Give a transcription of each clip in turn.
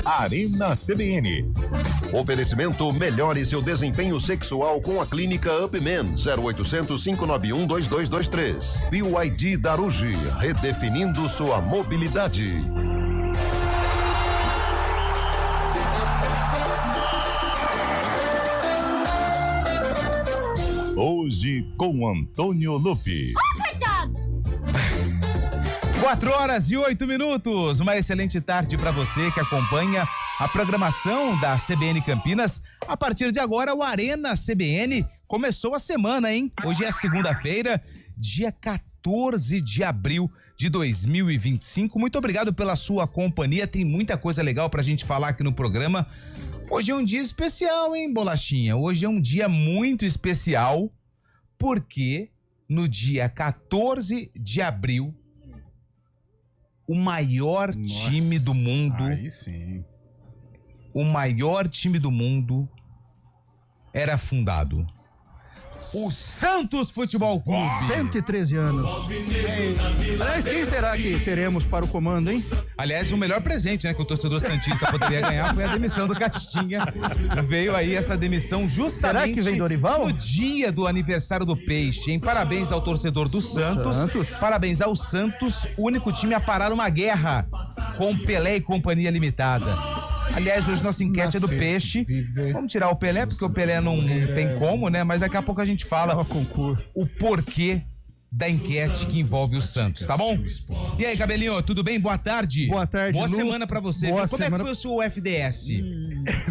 Arena CBN. Oferecimento: melhore seu desempenho sexual com a Clínica Upman, 0800 591 2223. BYD Darugi, redefinindo sua mobilidade. Hoje com Antônio Lupi. 4h08. Uma excelente tarde para você que acompanha a programação da CBN Campinas. A partir de agora, o Arena CBN começou a semana, hein? Hoje é segunda-feira, dia 14 de abril de 2025. Muito obrigado pela sua companhia. Tem muita coisa legal pra gente falar aqui no programa. Hoje é um dia especial, hein, Bolachinha? Hoje é um dia muito especial porque no dia 14 de abril o maior time do mundo. Aí sim. O maior time do mundo era fundado. O Santos Futebol Clube. 113 anos. Aliás, quem será que teremos para o comando, hein? Aliás, o melhor presente, né, que o torcedor santista poderia ganhar foi a demissão do Castinha. Veio aí essa demissão justamente. Será que vem Dorival? No dia do aniversário do Peixe, hein? Parabéns ao torcedor do Santos. Parabéns ao Santos, o único time a parar uma guerra com Pelé e Companhia Limitada. Aliás, hoje nossa enquete é do Peixe. Vamos tirar o Pelé, porque o Pelé não tem como, né? Mas daqui a pouco a gente fala o porquê da enquete que envolve o Santos, tá bom? E aí, Cabelinho, tudo bem? Boa tarde. Boa tarde, Boa Lu. semana pra você. Boa Como semana. é que foi o seu FDS?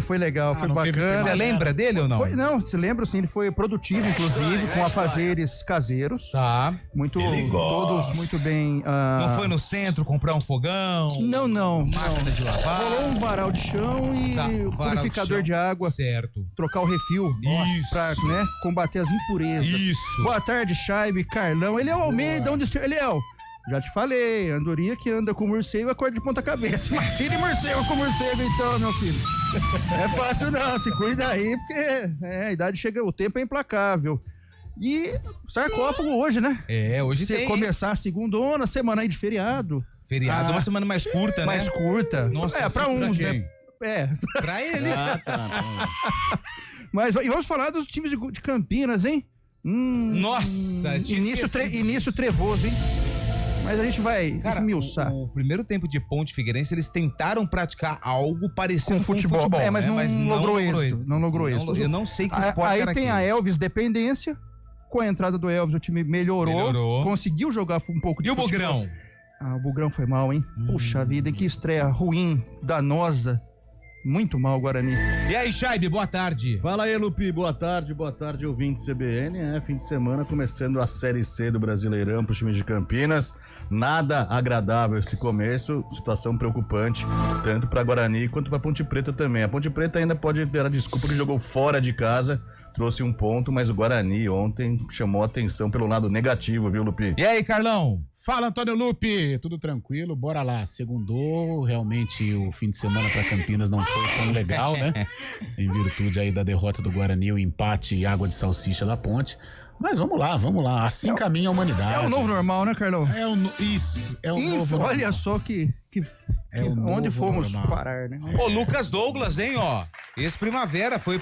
Foi legal, foi bacana. Você lembra dele ou não? Não, se lembra sim, ele foi produtivo, inclusive, com afazeres caseiros. Tá. Todos muito bem. Não foi no centro comprar um fogão? Não. Máquina de lavar? Rolou um varal de chão e purificador de água. Certo. Trocar o refil. Isso. Pra, né, combater as impurezas. Isso. Boa tarde, Chaibe, Carlão. Ele é o Almeida, Eliel. Já te falei, andorinha que anda com morcego acorda de ponta cabeça. Imagine morcego com morcego então, meu filho. É fácil não, se cuida aí, porque a idade chega, o tempo é implacável. E sarcófago hoje, né? Hoje Se tem. começar a segundona, semana aí de feriado. Feriado, uma semana mais curta, né? Mais curta. Nossa, pra uns, pra né? Pra ele. Mas e vamos falar dos times de Campinas, hein? Nossa, início trevoso, hein? Mas a gente vai esmiuçar. O primeiro tempo de Ponte Figueirense, eles tentaram praticar algo parecido com futebol. Mas, né? não logrou êxito. Não logrou êxito. Eu não sei que esporte aí era tem aquilo. a Elvis Dependência. Com a entrada do Elvis, o time melhorou. Conseguiu jogar um pouco de futebol. E o Bugrão? O Bugrão foi mal, hein? Puxa vida, que estreia ruim, danosa. Muito mal, Guarani. E aí, Chaibe, boa tarde. Fala aí, Lupi, boa tarde, ouvinte CBN. Fim de semana começando a Série C do Brasileirão para os times de Campinas. Nada agradável esse começo, situação preocupante, tanto para Guarani quanto para Ponte Preta também. A Ponte Preta ainda pode ter a desculpa que jogou fora de casa, trouxe um ponto, mas o Guarani ontem chamou a atenção pelo lado negativo, viu, Lupi? E aí, Carlão? Fala, Antônio Lupi, tudo tranquilo? Bora lá, segundou, realmente o fim de semana para Campinas não foi tão legal, né? Em virtude aí da derrota do Guarani, o empate e água de salsicha da Ponte. Mas vamos lá, assim caminha a humanidade. É o novo normal, né, Carlão? Isso, é o novo normal. Olha só onde fomos parar, né? Ô, Lucas Douglas, hein, ó. Ex-Primavera, foi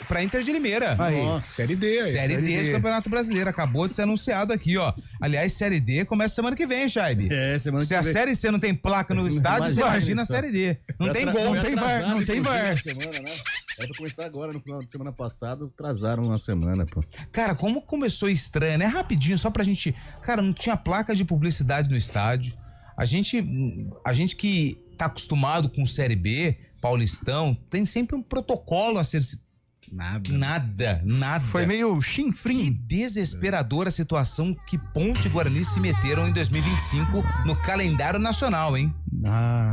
pra Inter de Limeira. Aí. Série D. Série D do Campeonato Brasileiro. Acabou de ser anunciado aqui, ó. Aliás, Série D começa semana que vem, Chaibe. Semana que vem. Se a Série C não tem placa no estádio, você imagina a Série D. Não tem gol, não tem VAR, não tem VAR. Semana, né? Era pra começar agora, no final de semana passado, atrasaram uma semana, pô. Cara, como começou estranho, né? Rapidinho, só pra gente... Cara, não tinha placa de publicidade no estádio. A gente que tá acostumado com Série B, Paulistão, tem sempre um protocolo a ser... Nada. Foi meio Que chinfrim. desesperadora a situação que Ponte e Guarani se meteram em 2025 no calendário nacional, hein?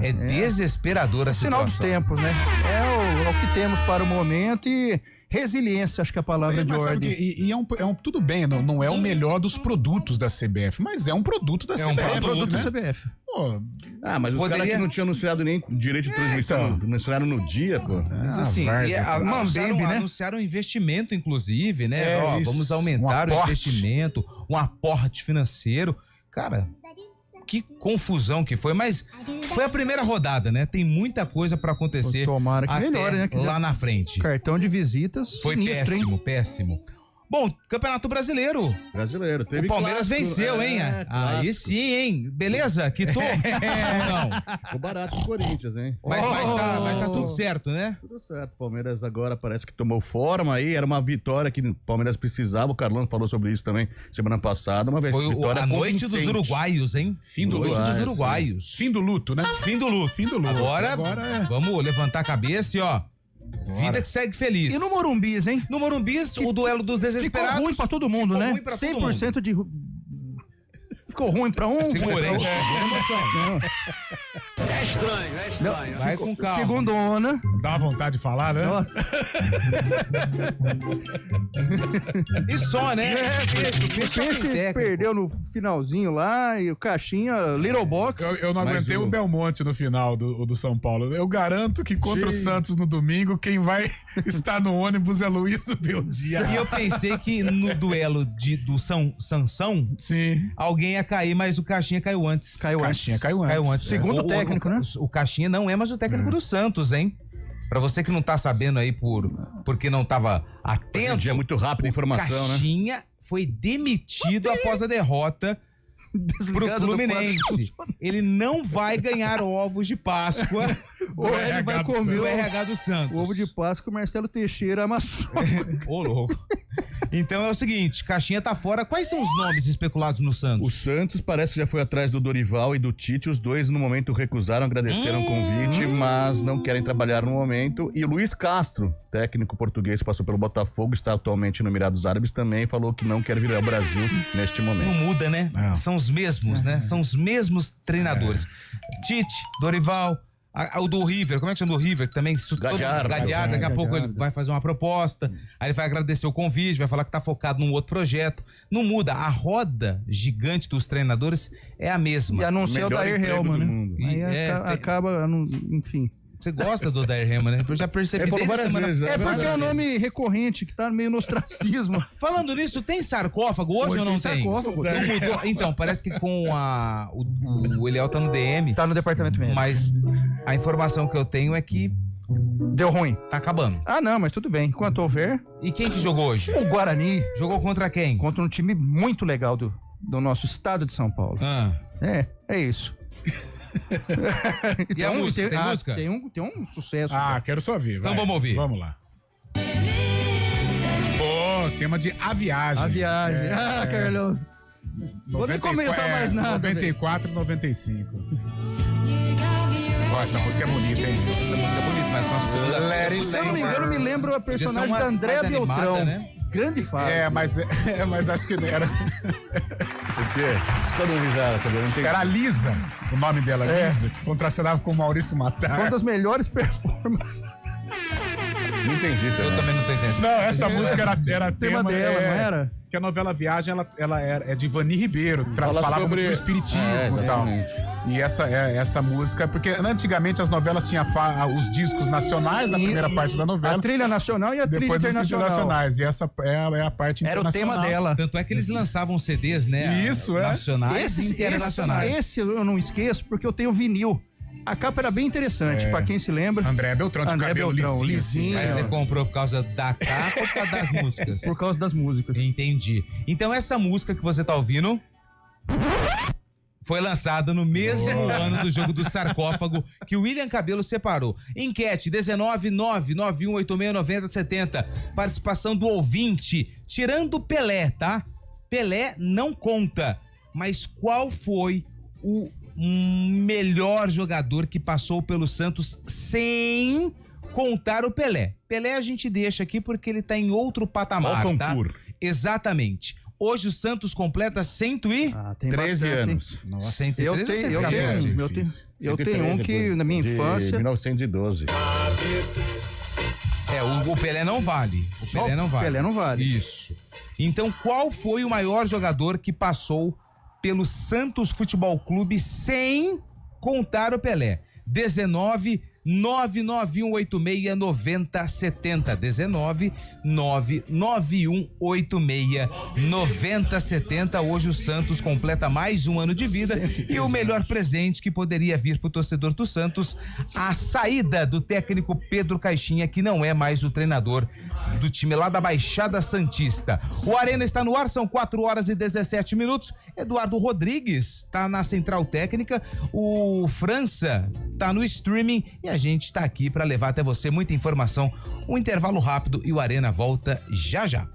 É desesperadora a Sinal dos situação. tempos, né? É o que temos para o momento e resiliência, acho que é a palavra de ordem. Tudo bem, não é o melhor dos produtos da CBF, mas é um produto da CBF. É um produto né? da CBF. Pô, mas os caras que não tinham anunciado nem direito de transmissão, anunciaram no dia, pô. Mas assim, anunciaram investimento, inclusive, né? Vamos aumentar o investimento, um aporte financeiro. Cara, que confusão que foi, mas foi a primeira rodada, né? Tem muita coisa pra acontecer. Tomara que até melhore, né? Que lá na frente. Cartão de visitas. Foi sinistro, péssimo, hein? péssimo. Bom, Campeonato Brasileiro. Brasileiro. Teve O Palmeiras clássico, venceu, hein? Aí clássico. sim, hein? Beleza? Quitou? Não. Ficou barato o Corinthians, hein? Mas tá tudo certo, né? Tudo certo. Palmeiras agora parece que tomou forma aí. Era uma vitória que o Palmeiras precisava. O Carlão falou sobre isso também semana passada. Uma Foi vitória a noite convincente. dos uruguaios, hein? Fim do noite luto. dos uruguaios. Fim do luto, né? Fim do luto. Fim do luto. Agora é. vamos levantar a cabeça e, ó, vida que segue feliz. E no Morumbis, hein? No Morumbis, o duelo dos desesperados. Ficou ruim pra todo mundo, Ficou né? ruim pra todo 100% de... Ficou ruim pra um. Segura, hein? Não, Vai com calma. segundona. Dá uma vontade de falar, né? Nossa. E só, né? O Peixe perdeu no finalzinho lá e o Caixinha, Little Box. Eu não Mas aguentei o- o Belmonte no final do São Paulo. Eu garanto que contra o Santos no domingo, quem vai estar no ônibus é Luiz Beldia. E eu pensei que no duelo do Sansão, Sim. alguém ia cair, mas o Caixinha caiu antes. Caiu Caixinha antes. caiu antes. Caiu antes. Segundo técnico, né? O Caixinha não é mais o técnico do Santos, hein? Pra você que não tá sabendo aí porque não tava Hoje atento, em dia é muito rápido a informação, né? Caixinha foi demitido após a derrota pro Desligado do Fluminense. Ele não vai ganhar ovos de Páscoa Ou ele vai comer do o RH do Santos. ovo de Páscoa que o Marcelo Teixeira amassou. Ô, louco. Então é o seguinte, Caixinha tá fora. Quais são os nomes especulados no O Santos? Santos parece que já foi atrás do Dorival e do Tite. Os dois, no momento, recusaram, agradeceram o convite, mas não querem trabalhar no momento. E o Luiz Castro, técnico português, passou pelo Botafogo, está atualmente no Emirados Árabes, também falou que não quer vir ao Brasil neste Não momento. muda, né? Não. São os mesmos, né? São os mesmos treinadores. Tite, Dorival, o do River, como é que chama do River? Que também Galhardo. Galhardo, daqui a pouco ele Galhardo. vai fazer uma proposta, aí ele vai agradecer o convite, vai falar que tá focado num outro projeto. Não muda, a roda gigante dos treinadores é a mesma. E anunciou o Melhor Dair emprego Helman, do né? mundo. Aí É, acaba, enfim. Você gosta do Dair Helman, né? Eu já percebi Ele falou desde várias semana... vezes. É porque é um verdade. nome recorrente, que tá meio no ostracismo. Falando nisso, tem sarcófago hoje Hoje ou não tem tem? sarcófago, Não tem. mudou. Então, parece que com o Eliel tá no DM, Tá no departamento médico. mas a informação que eu tenho é que Deu ruim. tá acabando. Ah, não, mas tudo bem. Enquanto houver, E quem que jogou hoje? o Guarani Jogou contra quem? contra um time muito legal do nosso estado de São Paulo. Ah, É isso. E a música? Tem música? Tem um sucesso. Ah, quero só ouvir. Então vai. vamos ouvir. Vamos lá. Pô, tema de A Viagem. A viagem. É, Ah, Carlão. Vou nem comentar mais nada, 94 e 95. Ó, essa música é bonita, hein? essa música é bonita, mas uma segunda-feira. Se eu não me engano, me lembra a personagem mais- da Andréa mais animada, Beltrão. né? Grande fase. Mas acho que era. Por quê? Você tá dando risada, tá vendo? Não tem- Era a Lisa, o nome dela, Lisa, que contracenava com o Maurício Matar. Uma das melhores performances. Não entendi Eu também. também não tô entendendo. Não, essa música era tema dela, não era? Que a novela Viagem, ela é de Vani Ribeiro, que Fala falava sobre- sobre o espiritismo e tal. exatamente. E essa música, porque antigamente as novelas tinham os discos nacionais na E- primeira parte da novela, A trilha nacional e a trilha depois os internacional. internacionais. E essa é a parte Era o internacional. tema dela. Tanto é que eles lançavam CDs, né? Isso, é. Nacionais e internacionais. Esse eu não esqueço porque eu tenho vinil. A capa era bem interessante, pra quem se lembra. André Beltrão, de André cabelo Beltrão, lisinho. lisinho. Mas você É. comprou por causa da capa ou por causa das músicas? Por causa das músicas. Entendi. Então essa música que você tá ouvindo foi lançada no mesmo ano do jogo do sarcófago que o William Cabelo separou. Enquete 19991869070. Participação do ouvinte, tirando o Pelé, tá? Pelé não conta. Mas qual foi o melhor jogador que passou pelo Santos sem contar o Pelé? Pelé a gente deixa aqui porque ele tá em outro patamar, Qual tá? concurso? Exatamente. Hoje o Santos completa 113 Tem 13 bastante, hein? anos. Nossa, 113 Eu ou tenho, 114? eu tenho um que na minha de infância. 1912. O Pelé não vale. O Só Pelé não vale. Pelé não vale. Isso. Então, qual foi o maior jogador que passou pelo Santos Futebol Clube sem contar o Pelé? 19 991869070. 991869070. Hoje o Santos completa mais um ano de vida e o melhor presente que poderia vir pro torcedor do Santos, a saída do técnico Pedro Caixinha, que não é mais o treinador do time lá da Baixada Santista. O Arena está no ar, são 4h17. Eduardo Rodrigues está na central técnica, o França está no streaming e a gente está aqui para levar até você muita informação. Um intervalo rápido e o Arena volta já já.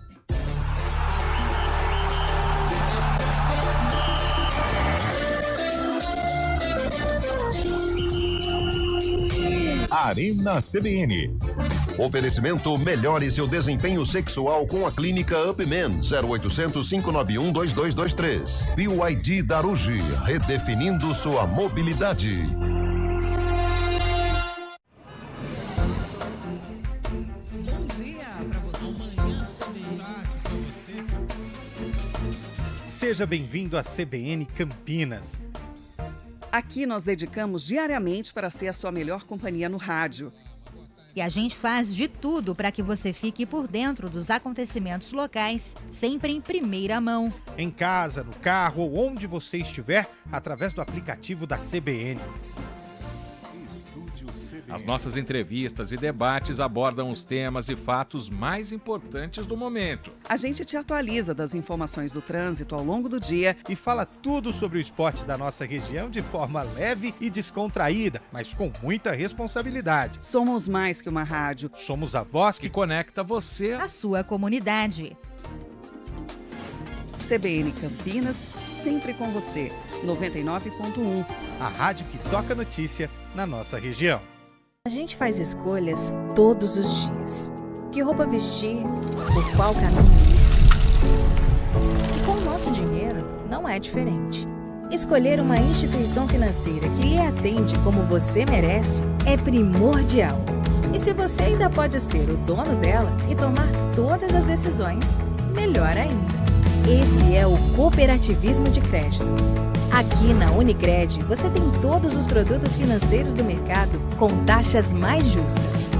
Arena CBN. Oferecimento: melhore seu desempenho sexual com a clínica UpMen, 0800 591 2223. BYD Darugi, redefinindo sua mobilidade. Bom dia para você. Amanhã para você. Seja bem-vindo à CBN Campinas. Aqui nós dedicamos diariamente para ser a sua melhor companhia no rádio. E a gente faz de tudo para que você fique por dentro dos acontecimentos locais, sempre em primeira mão. Em casa, no carro ou onde você estiver, através do aplicativo da CBN. As nossas entrevistas e debates abordam os temas e fatos mais importantes do momento. A gente te atualiza das informações do trânsito ao longo do dia E fala tudo sobre o esporte da nossa região de forma leve e descontraída, mas com muita responsabilidade. Somos mais que uma rádio. Somos a voz Que que conecta você. A sua comunidade. CBN Campinas, sempre com você. 99.1. a rádio que toca notícia na nossa região. A gente faz escolhas todos os dias. Que roupa vestir, por qual caminho ir. E com o nosso dinheiro não é diferente. Escolher uma instituição financeira que lhe atende como você merece é primordial. E se você ainda pode ser o dono dela e tomar todas as decisões, melhor ainda. Esse é o cooperativismo de crédito. Aqui na Unicred, você tem todos os produtos financeiros do mercado com taxas mais justas.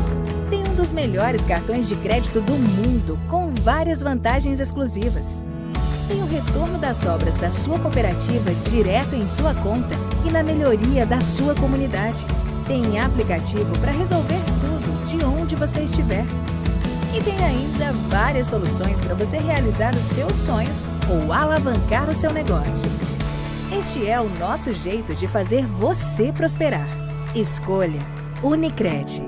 Tem um dos melhores cartões de crédito do mundo, com várias vantagens exclusivas. Tem o retorno das sobras da sua cooperativa direto em sua conta e na melhoria da sua comunidade. Tem aplicativo para resolver tudo de onde você estiver. E tem ainda várias soluções para você realizar os seus sonhos ou alavancar o seu negócio. Este é o nosso jeito de fazer você prosperar. Escolha Unicred.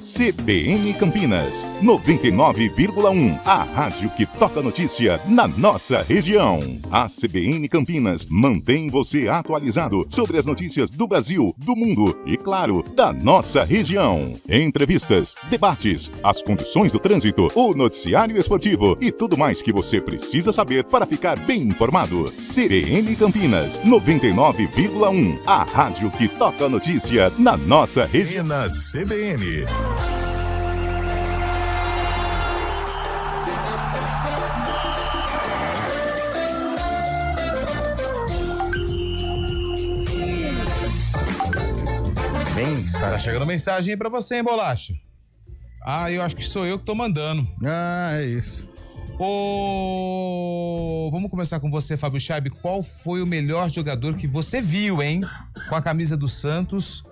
CBN Campinas, 99,1. A rádio que toca notícia na nossa região. A CBN Campinas mantém você atualizado sobre as notícias do Brasil, do mundo e, claro, da nossa região. Entrevistas, debates, as condições do trânsito, o noticiário esportivo e tudo mais que você precisa saber para ficar bem informado. CBN Campinas, 99,1. A rádio que toca notícia na nossa região. Na CBN. Tá chegando mensagem aí pra você, hein, Bolacha? Ah, eu acho que sou eu que tô mandando. Ah, é isso. Vamos começar com você, Fábio Chaib. Qual foi o melhor jogador que você viu, hein? Com a camisa do Santos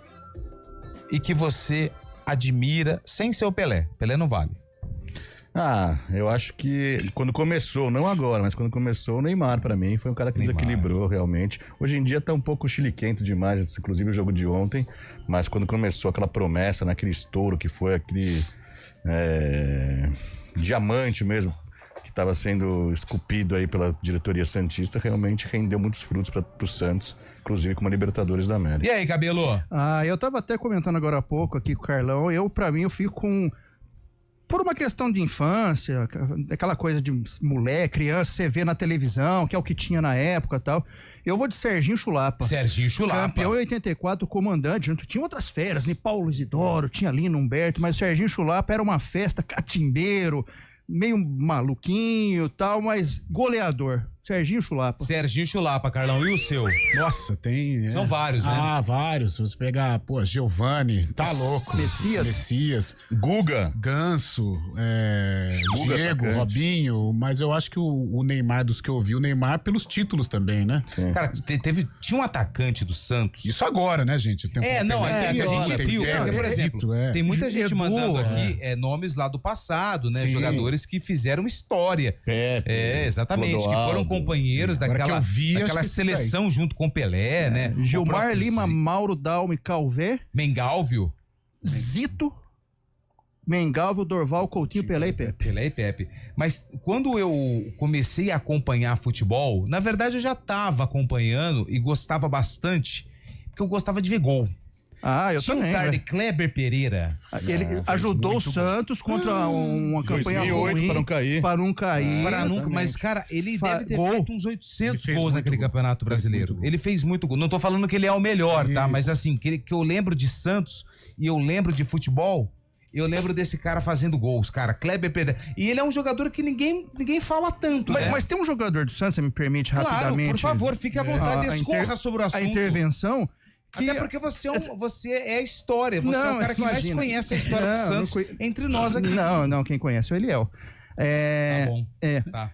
e que você admira sem ser o Pelé. Pelé não vale. Ah, eu acho que quando começou, não agora, mas quando começou, o Neymar, pra mim, foi um cara que desequilibrou realmente. Hoje em dia tá um pouco chiliquento demais, inclusive o jogo de ontem, mas quando começou aquela promessa, naquele estouro que foi aquele diamante mesmo, que estava sendo esculpido aí pela diretoria santista, realmente rendeu muitos frutos pro Santos, inclusive com uma Libertadores da América. E aí, Cabelo? Ah, eu tava até comentando agora há pouco aqui com o Carlão, pra mim, eu fico com... Por uma questão de infância, aquela coisa de moleque, criança, você vê na televisão, que é o que tinha na época e tal. Eu vou de Serginho Chulapa. Serginho Chulapa. Campeão em 84, comandante. Tinha outras feras, né? Paulo Isidoro, tinha Lino Humberto, mas o Serginho Chulapa era uma festa, catimbeiro, meio maluquinho e tal, mas goleador. Serginho Chulapa. Serginho Chulapa, Carlão. E o seu? Nossa, tem... São vários, né? Ah, vários. Se você pegar, Giovanni, tá louco. Messias. Guga. Ganso, Guga, Diego, atacante. Robinho, mas eu acho que o Neymar, dos que eu vi, o Neymar pelos títulos também, né? Sim. Cara, tinha um atacante do Santos. Isso agora, né, gente? O tempo É, não, tem a gente tem viu, tempo, porque, por exemplo, tem muita gente Edu, mandando aqui nomes lá do passado, né? Sim. Jogadores que fizeram história. Pepe, Exatamente, que Clodoaldo, foram companheiros Agora que daquela, eu vi, acho daquela que esses seleção junto com Pelé, né? O Gilmar próprio Lima, Mauro Dalme, Calvé, Mengalvio. Zito, Mengalvio, Dorval, Coutinho, Pelé e Pepe. Pelé e Pepe. Mas quando eu comecei a acompanhar futebol, na verdade eu já estava acompanhando e gostava bastante, porque eu gostava de ver gol. Ah, eu Tinha também. um cara de velho. Kleber Pereira. Ele ajudou o Santos contra uma campanha 2008 ruim. para não cair. Para não cair. Para nunca, mas, cara, ele deve ter Gol. feito uns 800 Ele fez gols muito naquele gol. campeonato brasileiro. muito gol. Ele fez muito gol. Não tô falando que ele é o melhor, tá? Isso. Mas assim, que eu lembro de Santos e eu lembro de futebol, eu lembro desse cara fazendo gols, cara. Kleber Pereira. E ele é um jogador que ninguém fala tanto, né? Mas tem um jogador do Santos, você me permite Claro, rapidamente. por favor, fique à vontade, escorra sobre o assunto. A intervenção. Que Até porque você é a história, você é o cara que imagina. mais conhece a história do Não, Santos entre nós aqui. Não, quem conhece é o Eliel. Tá bom. Tá.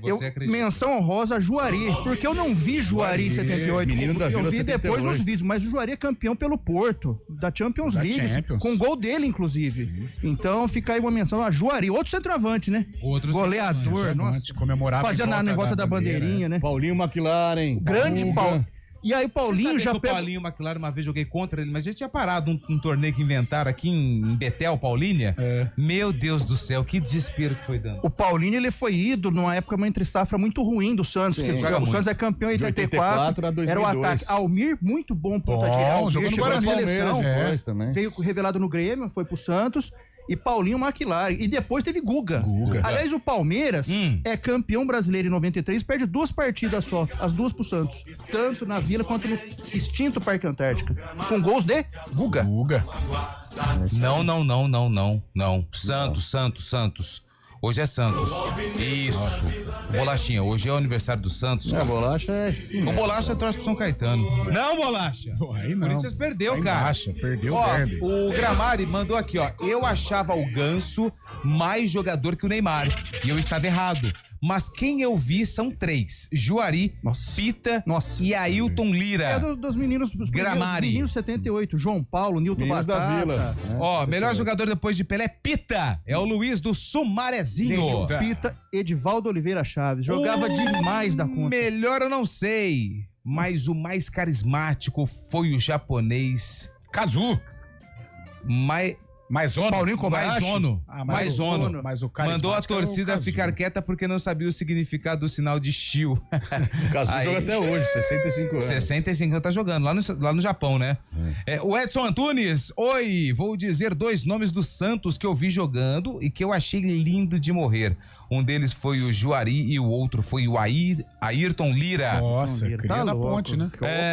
Eu, Você acredita. menção honrosa a Juari, porque eu não vi Juari em 78, menino da eu Vila vi depois 78. nos vídeos, mas o Juari é campeão pelo Porto, da Champions Da League, Champions. com gol dele, inclusive. Então fica aí uma menção a Juari, outro centroavante, né? Outro Goleador, nossa. Comemorava Fazia em volta da bandeirinha, né? Paulinho McLaren. Grande Guga. Paulo. E aí o Paulinho Você já sabia que o pegou... Paulinho McLaren, uma vez joguei contra ele, mas ele tinha parado um torneio que inventaram aqui em Betel, Paulínia. Meu Deus do céu, que desespero que foi dando. O Paulinho, ele foi ídolo numa época, uma entre-safra muito ruim do Santos. Sim, Que joga o muito. Santos é campeão em De 84. 84 a Era o 2002. ataque. Almir, muito bom ponta Bom, direita. Almir jogou no chegou na Guarani, seleção. Palmeiras, Depois também. Veio revelado no Grêmio, foi pro Santos. E Paulinho McLaren. E depois teve Guga. Aliás, o Palmeiras é campeão brasileiro em 93, perde 2 partidas só, as 2 pro Santos. Tanto na Vila quanto no extinto Parque Antártica. Com gols de Guga. Não. Santos. Hoje é Santos. Isso. Bolachinha, hoje é o aniversário do Santos. A bolacha é sim. O Bolacha trouxe pro São Caetano. Não, Bolacha. Aí O não. Corinthians perdeu, Aí cara. baixa, perdeu o Ó, derby. o Gramari mandou aqui, ó. Eu achava o Ganso mais jogador que o Neymar. E eu estava errado. Mas quem eu vi são 3. Juari, Pita e Ailton Lira. É dos meninos, dos Gramari. meninos 78. João Paulo, Nilton Meninos da Batata. Vila. Ó, melhor jogador depois de Pelé, Pita. É o Luiz do Sumarezinho. Gente, o Pita, Edivaldo Oliveira Chaves. Jogava demais da conta. Melhor eu não sei, mas o mais carismático foi o japonês Kazu. Maizono. Paulinho Kobayashi. Maizono. Maizono. Mas o Mandou a carismático era o torcida Kazu. ficar quieta porque não sabia o significado do sinal de Shio. O Cazu Aí- joga até hoje, 65 anos. 65 tá jogando lá no Japão, né? O Edson Antunes, oi, vou dizer 2 nomes do Santos que eu vi jogando e que eu achei lindo de morrer. Um deles foi o Juari e o outro foi o Ayrton Lira. Nossa, Tá cria da louco. ponte, né?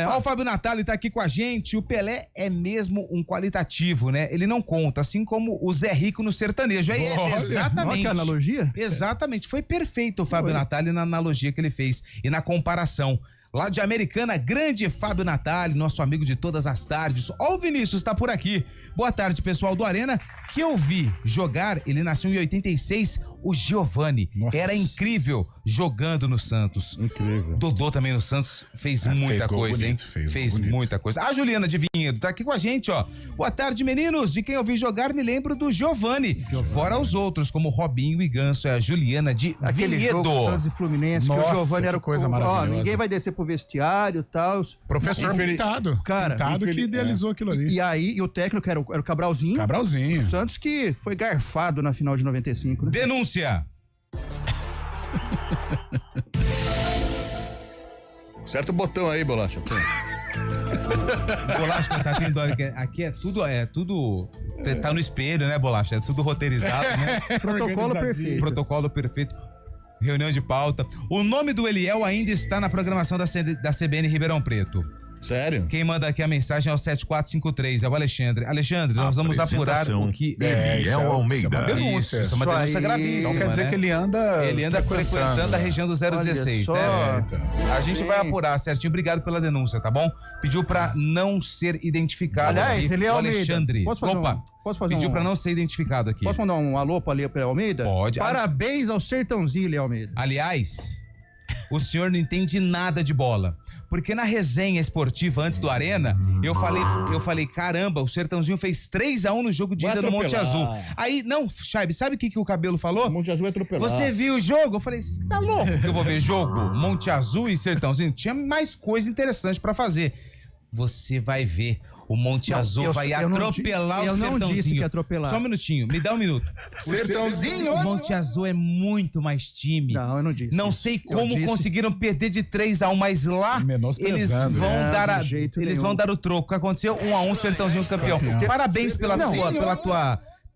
Ó, o Fábio Natali tá aqui com a gente. O Pelé é mesmo um qualitativo, né? Ele não conta, assim como o Zé Rico no sertanejo. Olha Exatamente. que analogia. Exatamente. Foi perfeito o Fábio Natali na analogia que ele fez e na comparação. Lá de Americana, grande Fábio Natali, nosso amigo de todas as tardes. Ó, o Vinícius tá por aqui. Boa tarde, pessoal do Arena. Que eu vi jogar, ele nasceu em 86, o Giovani. Nossa. Era incrível jogando no Santos. Incrível. Dodô também no Santos fez fez muita gol coisa, bonito, hein? fez gol bonito. Muita coisa. A Juliana de Vinhedo tá aqui com a gente, ó. Boa tarde, meninos. De quem eu vi jogar, me lembro do Giovani. Fora os outros, como Robinho e Ganso. É a Juliana de Aquele Vinhedo. jogo Santos e Fluminense, que Nossa, o Giovani era que coisa Ó, maravilhosa. ninguém vai descer pro vestiário e tal. Professor Pintado. Cara, Pintado que idealizou aquilo ali. E aí, e o técnico era o Cabralzinho. Cabralzinho. O Santos que foi garfado na final de 95, né? Denúncia. Certa o botão aí, bolacha. Bolacha, tá tendo hora que aqui é tudo tá no espelho, né, Bolacha? É tudo roteirizado, né? Protocolo perfeito. Protocolo perfeito. Reunião de pauta. O nome do Eliel ainda está na programação da CBN Ribeirão Preto. Sério? Quem manda aqui a mensagem é o 7453, é o Alexandre. Alexandre, nós vamos apurar o que... Eviel Almeida. Isso é uma denúncia. Isso é uma denúncia gravíssima. Então quer dizer, né? que ele anda frequentando a região do 016, né? A gente vai apurar certinho. Obrigado pela denúncia, tá bom? Pediu pra não ser identificado. Aliás, aqui, ele é Almeida. Alexandre. Posso fazer Pediu pra não ser identificado aqui. Posso mandar um alô pra Léo Almeida? Pode. Parabéns ao Sertãozinho, Léo Almeida. Aliás, o senhor não entende nada de bola. Porque na resenha esportiva antes do Arena, eu falei, caramba, o Sertãozinho fez 3-1 no jogo de ida no Monte Azul. Aí, não, Chaibe, sabe o que o Cabelo falou? O Monte Azul é atropelar. Você viu o jogo? Eu falei, você tá louco que eu vou ver jogo? Monte Azul e Sertãozinho? Tinha mais coisa interessante pra fazer. Você vai ver. O Monte Azul vai atropelar o Sertãozinho. Eu não disse que ia atropelar. Só um minutinho, me dá um minuto. Sertãozinho! O Monte Azul é muito mais time. Não, eu não disse. Não sei como conseguiram perder de 3-1, mas lá eles vão dar o troco. O que aconteceu? 1-1, Sertãozinho campeão. Parabéns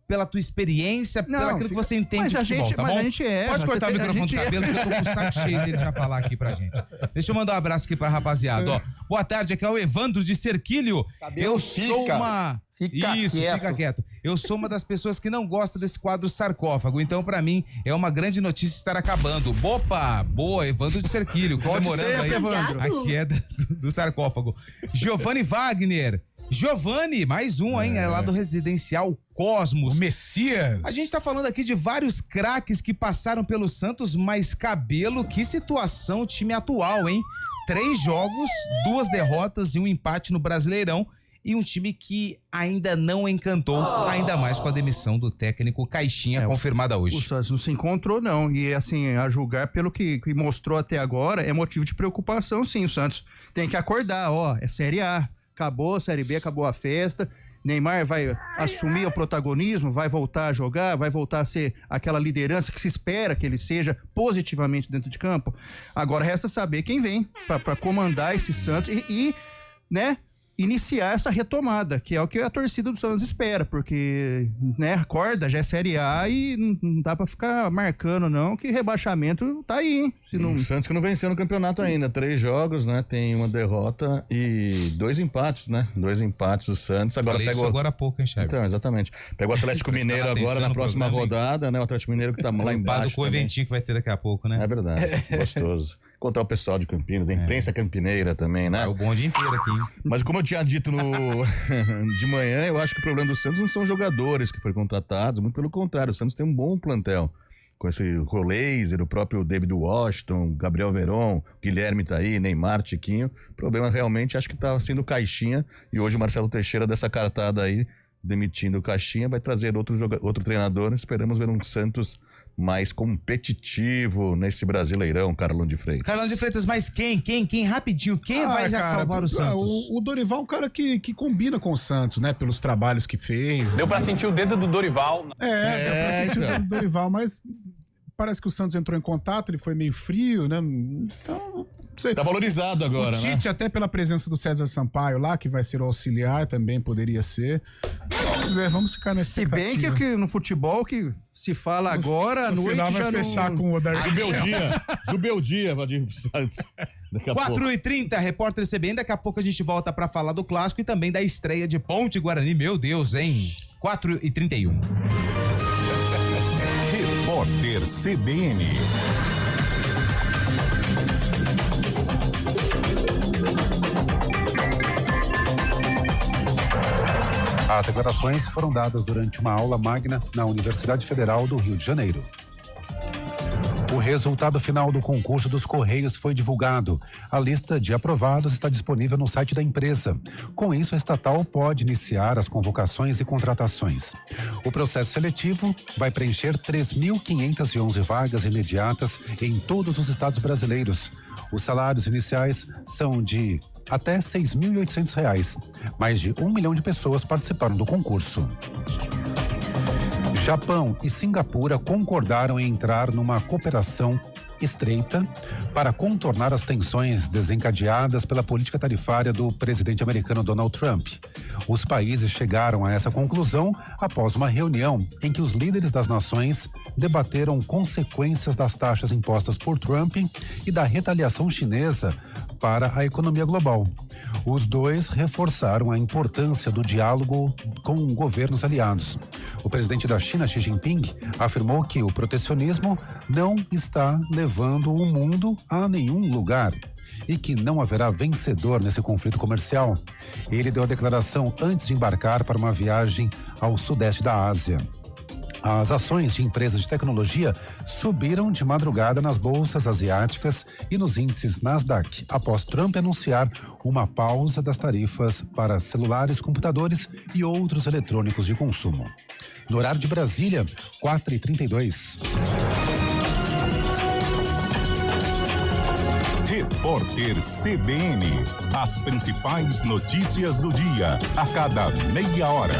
pela tua experiência, pelo aquilo que você entende de futebol, tá bom? A gente erra. Pode cortar o microfone do Cabelo, que eu tô com o saco cheio dele já falar aqui pra gente. Deixa eu mandar um abraço aqui pra rapaziada, ó. Boa tarde, aqui é o Evandro de Cerquilho. Eu sou uma... Fica quieto. Eu sou uma das pessoas que não gosta desse quadro sarcófago, então pra mim é uma grande notícia estar acabando. Opa, boa, Evandro de Cerquilho, comemorando aí Evandro. a queda do sarcófago. Giovanni Wagner. Giovanni, mais um, hein? É lá do Residencial Cosmos. O Messias. A gente tá falando aqui de vários craques que passaram pelo Santos, mas Cabelo, que situação o time atual, hein? 3 jogos, 2 derrotas e um empate no Brasileirão. E um time que ainda não encantou, ainda mais com a demissão do técnico Caixinha, confirmada hoje. O Santos não se encontrou, não. E assim, a julgar pelo que mostrou até agora, é motivo de preocupação, sim. O Santos tem que acordar, ó, é Série A. Acabou a Série B, acabou a festa. Neymar vai assumir o protagonismo, vai voltar a jogar, vai voltar a ser aquela liderança que se espera que ele seja positivamente dentro de campo. Agora resta saber quem vem para comandar esse Santos e né, iniciar essa retomada, que é o que a torcida do Santos espera, porque, né, acorda, já é Série A e não dá pra ficar marcando, não, que rebaixamento tá aí, hein? O Santos que não venceu no campeonato ainda, 3 jogos, né, tem uma derrota e 2 empates, né, 2 empates o Santos. Agora pega isso agora há pouco, hein, Chave? Então, exatamente. Pega o Atlético Mineiro agora na próxima rodada, né, o Atlético Mineiro que tá lá embaixo. Com o eventinho que vai ter daqui a pouco, né? É verdade, gostoso. Encontrar o pessoal de Campinas, da imprensa campineira também, né? É o bonde inteiro aqui. Mas como eu tinha dito de manhã, eu acho que o problema do Santos não são jogadores que foram contratados, muito pelo contrário, o Santos tem um bom plantel. Com esse Roleiser, o próprio David Washington, Gabriel Veron, Guilherme tá aí, Neymar, Tiquinho. O problema realmente acho que tá sendo Caixinha, e hoje o Marcelo Teixeira dessa cartada aí, demitindo o Caixinha, vai trazer outro treinador. Esperamos ver um Santos mais competitivo nesse Brasileirão, Carlão de Freitas. Carlão de Freitas, mas quem rapidinho, quem vai já salvar o Santos? O Dorival é um cara que combina com o Santos, né, pelos trabalhos que fez. Deu pra sentir o dedo do Dorival. Deu pra sentir o dedo do Dorival, mas parece que o Santos entrou em contato, ele foi meio frio, né, então... Tá valorizado agora, né? O Tite, até pela presença do César Sampaio lá, que vai ser o auxiliar, também poderia ser. Vamos ficar nessa expectativa. Se bem que no futebol que se fala agora, à noite final já vai fechar com o Odair. Zubeldia, Vadir Santos. 4h30, repórter CBN. Daqui a pouco a gente volta pra falar do clássico e também da estreia de Ponte Guarani. Meu Deus, hein? 4h31. Repórter CBN. As declarações foram dadas durante uma aula magna na Universidade Federal do Rio de Janeiro. O resultado final do concurso dos Correios foi divulgado. A lista de aprovados está disponível no site da empresa. Com isso, a estatal pode iniciar as convocações e contratações. O processo seletivo vai preencher 3.511 vagas imediatas em todos os estados brasileiros. Os salários iniciais são de até R$ 6.800. Mais de 1 milhão de pessoas participaram do concurso. Japão e Singapura concordaram em entrar numa cooperação estreita para contornar as tensões desencadeadas pela política tarifária do presidente americano Donald Trump. Os países chegaram a essa conclusão após uma reunião em que os líderes das nações debateram consequências das taxas impostas por Trump e da retaliação chinesa para a economia global. Os dois reforçaram a importância do diálogo com governos aliados. O presidente da China, Xi Jinping, afirmou que o protecionismo não está levando o mundo a nenhum lugar e que não haverá vencedor nesse conflito comercial. Ele deu a declaração antes de embarcar para uma viagem ao sudeste da Ásia. As ações de empresas de tecnologia subiram de madrugada nas bolsas asiáticas e nos índices Nasdaq, após Trump anunciar uma pausa das tarifas para celulares, computadores e outros eletrônicos de consumo. No horário de Brasília, 4h32. Repórter CBN. As principais notícias do dia, a cada meia hora.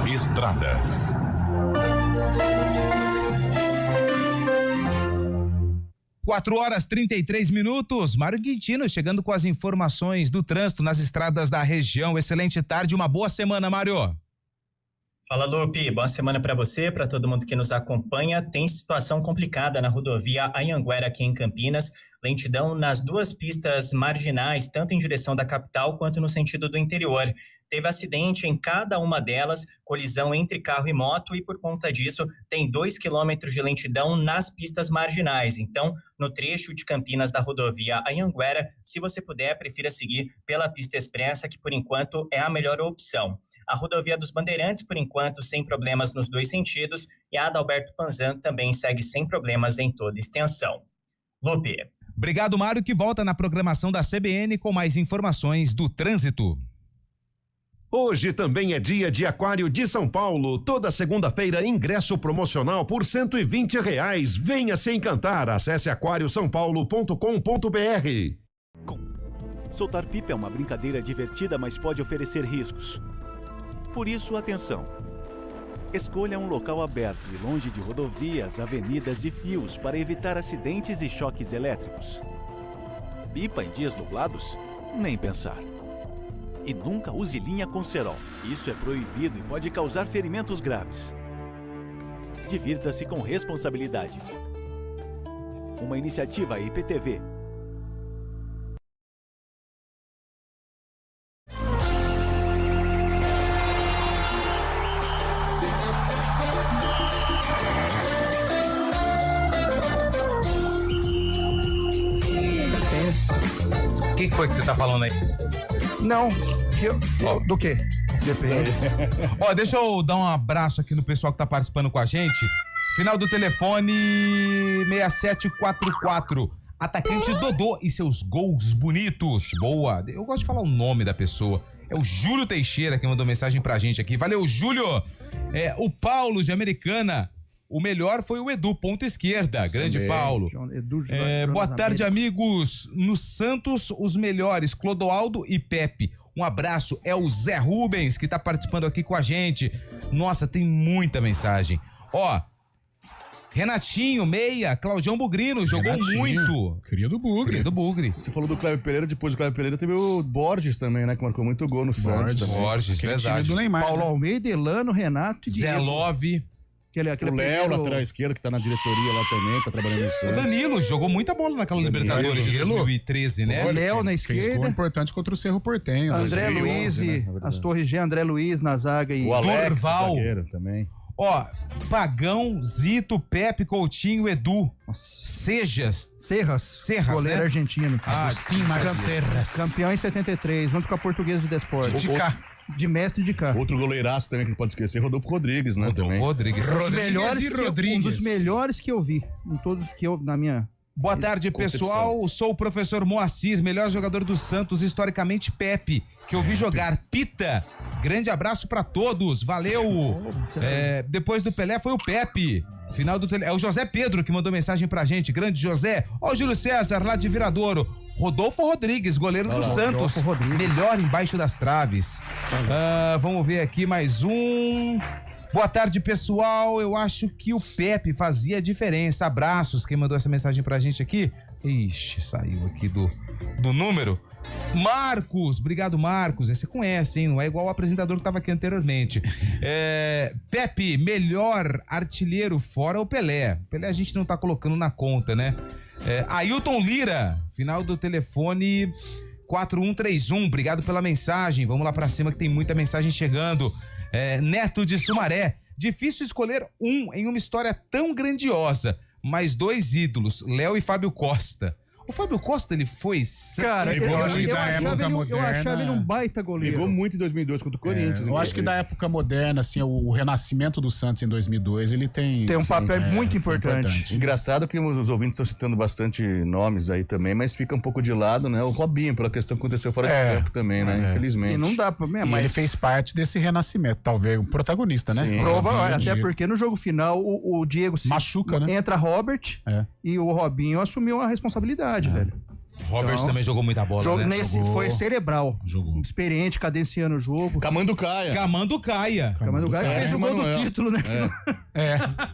Estradas. Quatro horas 33 minutos. Mário Quintino chegando com as informações do trânsito nas estradas da região. Excelente tarde, uma boa semana, Mário. Fala, Lupe. Boa semana para você, para todo mundo que nos acompanha. Tem situação complicada na rodovia Anhanguera aqui em Campinas. Lentidão nas duas pistas marginais, tanto em direção da capital quanto no sentido do interior. Teve acidente em cada uma delas, colisão entre carro e moto, e por conta disso tem 2 quilômetros de lentidão nas pistas marginais. Então, no trecho de Campinas da rodovia Anhanguera, se você puder, prefira seguir pela pista expressa, que por enquanto é a melhor opção. A rodovia dos Bandeirantes, por enquanto, sem problemas nos dois sentidos, e a Adalberto Panzan também segue sem problemas em toda extensão. Lupe. Obrigado, Mário, que volta na programação da CBN com mais informações do trânsito. Hoje também é dia de Aquário de São Paulo. Toda segunda-feira, ingresso promocional por R$120. Venha se encantar. Acesse aquariosaopaulo.com.br. Soltar pipa é uma brincadeira divertida, mas pode oferecer riscos. Por isso, atenção. Escolha um local aberto e longe de rodovias, avenidas e fios para evitar acidentes e choques elétricos. Pipa em dias nublados? Nem pensar. E nunca use linha com cerol. Isso é proibido e pode causar ferimentos graves. Divirta-se com responsabilidade. Uma iniciativa IPTV. O que foi que você tá falando aí? Não, do quê? Depende. Ó, deixa eu dar um abraço aqui no pessoal que tá participando com a gente. Final do telefone 6744. Atacante Dodô e seus gols bonitos. Boa. Eu gosto de falar o nome da pessoa. É o Júlio Teixeira que mandou mensagem pra gente aqui. Valeu, Júlio. O Paulo de Americana. O melhor foi o Edu, ponta esquerda. Grande Paulo. Boa tarde, amigos. No Santos, os melhores, Clodoaldo e Pepe. Um abraço. É o Zé Rubens que tá participando aqui com a gente. Nossa, tem muita mensagem. Ó, Renatinho, meia, Claudião Bugrino, jogou muito. Querido Bugre. Você falou do Cléber Pereira, depois do Cléber Pereira teve o Borges também, né? Que marcou muito gol no Santos também. Borges, verdade. Do Neymar, Paulo Almeida, Elano, Renato e Zé Diego. Love. O Léo, lateral esquerdo, que tá na diretoria lá também, tá trabalhando no O Santos. Danilo jogou muita bola naquela Libertadores de 2013, né? O Léo na Fez gol esquerda. importante contra o Cerro Porteño. André 2011, Luiz, né? Astor G, André Luiz na zaga e O Alex, Dorval. zagueiro também. Ó, Pagão, Zito, Pepe, Coutinho, Edu. Serras, goleiro né? argentino. Agostinho Marcos Serras. Campeão em 73, junto com a Portuguesa do Desporto. De cá. De mestre de cá. Outro goleiraço também que não pode esquecer, Rodolfo Rodrigues, né? também. Rodrigues. Um dos melhores que eu vi. Em todos que eu, na minha... Boa tarde, pessoal. Sou o professor Moacir, melhor jogador do Santos, historicamente Pepe, que eu vi jogar. Pita, grande abraço pra todos, valeu. Depois do Pelé foi o Pepe. Final do é o José Pedro que mandou mensagem pra gente, grande José. Ó, o Júlio César, lá de Viradouro. Rodolfo Rodrigues, goleiro do Santos, melhor embaixo das traves. Vamos ver aqui mais um. Boa tarde, pessoal. Eu acho que o Pepe fazia diferença. Abraços. Quem mandou essa mensagem pra gente aqui Ixi, saiu aqui do número. Marcos, obrigado Marcos, esse você conhece, hein? Não é igual o apresentador que estava aqui anteriormente. Pepe, melhor artilheiro fora o Pelé. Pelé a gente não tá colocando na conta, né? Ailton Lira, final do telefone 4131, obrigado pela mensagem. Vamos lá pra cima que tem muita mensagem chegando. Neto de Sumaré, difícil escolher um em uma história tão grandiosa, mas 2 ídolos, Léo e Fábio Costa. O Fábio Costa, ele foi... Cara, eu achava ele um baita goleiro. Pegou muito em 2002 contra o Corinthians. Eu acho que da época moderna, assim, o renascimento do Santos em 2002, ele tem um papel muito importante. Engraçado que os ouvintes estão citando bastante nomes aí também, mas fica um pouco de lado, né? O Robinho, pela questão que aconteceu fora de campo também, né? Infelizmente. E não dá pra... Mas ele fez parte desse renascimento, talvez, o protagonista, né? Sim. Provavelmente, até porque no jogo final, o Diego... machuca, né? Entra Robert e o Robinho assumiu a responsabilidade. Velho. Robert também jogou muita bola, né? Foi cerebral. Experiente, cadenciando o jogo. Camanducaia que fez o gol do título, né?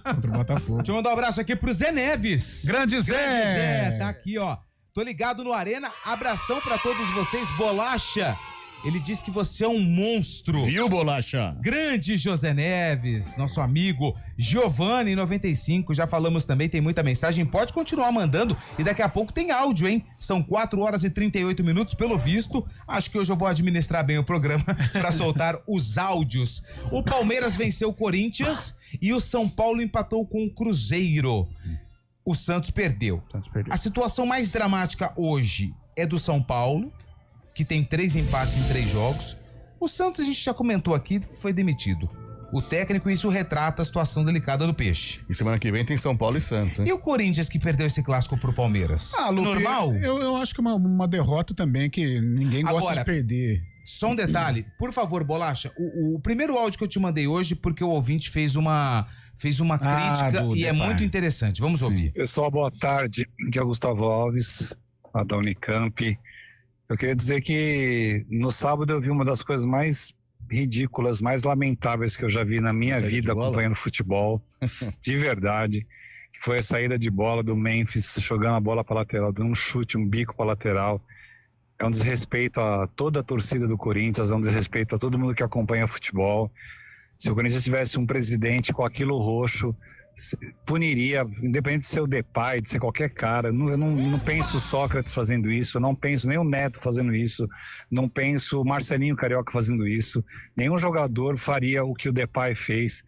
Contra o Botafogo. Deixa eu mandar um abraço aqui pro Zé Neves. Grande Zé! Tá aqui, ó. Tô ligado no Arena. Abração pra todos vocês. Bolacha. Ele diz que você é um monstro. Viu, Bolacha? Grande José Neves, nosso amigo Giovanni 95, já falamos também, tem muita mensagem, pode continuar mandando e daqui a pouco tem áudio, hein? São 4h38 pelo visto, acho que hoje eu vou administrar bem o programa para soltar os áudios. O Palmeiras venceu o Corinthians e o São Paulo empatou com o Cruzeiro. O Santos perdeu. A situação mais dramática hoje é do São Paulo, que tem 3 empates em 3 jogos. O Santos, a gente já comentou aqui, foi demitido. O técnico, isso retrata a situação delicada do Peixe. E semana que vem tem São Paulo e Santos, hein? E o Corinthians que perdeu esse clássico pro Palmeiras? Lupe, normal? Eu acho que uma derrota também, que ninguém gosta de perder. Só um detalhe, por favor, Bolacha, o primeiro áudio que eu te mandei hoje, porque o ouvinte fez uma crítica e é muito interessante. Vamos ouvir. Pessoal, boa tarde. Aqui é o Gustavo Alves, lá da Unicamp. Eu queria dizer que no sábado eu vi uma das coisas mais ridículas, mais lamentáveis que eu já vi na minha vida acompanhando futebol, de verdade, que foi a saída de bola do Memphis, jogando a bola para lateral, dando um chute, um bico para lateral. É um desrespeito a toda a torcida do Corinthians, é um desrespeito a todo mundo que acompanha futebol. Se o Corinthians tivesse um presidente com aquilo roxo, puniria, independente de ser o Depay, de ser qualquer cara. Eu não penso o Sócrates fazendo isso, eu não penso nem o Neto fazendo isso, não penso o Marcelinho Carioca fazendo isso. Nenhum jogador faria o que o Depay fez.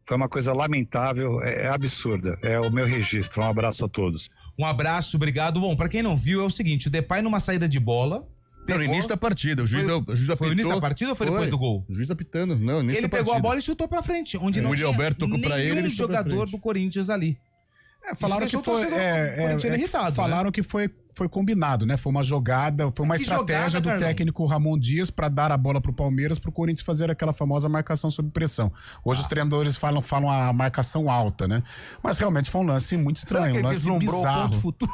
Foi uma coisa lamentável, é absurda. É o meu registro. Um abraço a todos. Um abraço, obrigado. Bom, pra quem não viu, é o seguinte, o Depay numa saída de bola... No início da partida, o juiz apitou. Foi no início da partida ou foi depois do gol? O juiz apitando, não, início ele da pegou partida. a bola e chutou pra frente, onde não tinha nenhum jogador do Corinthians ali. Falaram que foi irritado, falaram que foi combinado, né? Foi uma jogada, foi uma estratégia do técnico Ramon Dias para dar a bola pro Palmeiras, pro Corinthians fazer aquela famosa marcação sob pressão. Hoje os treinadores falam a marcação alta, né? Mas realmente foi um lance muito estranho, um lance bizarro. O ponto futuro?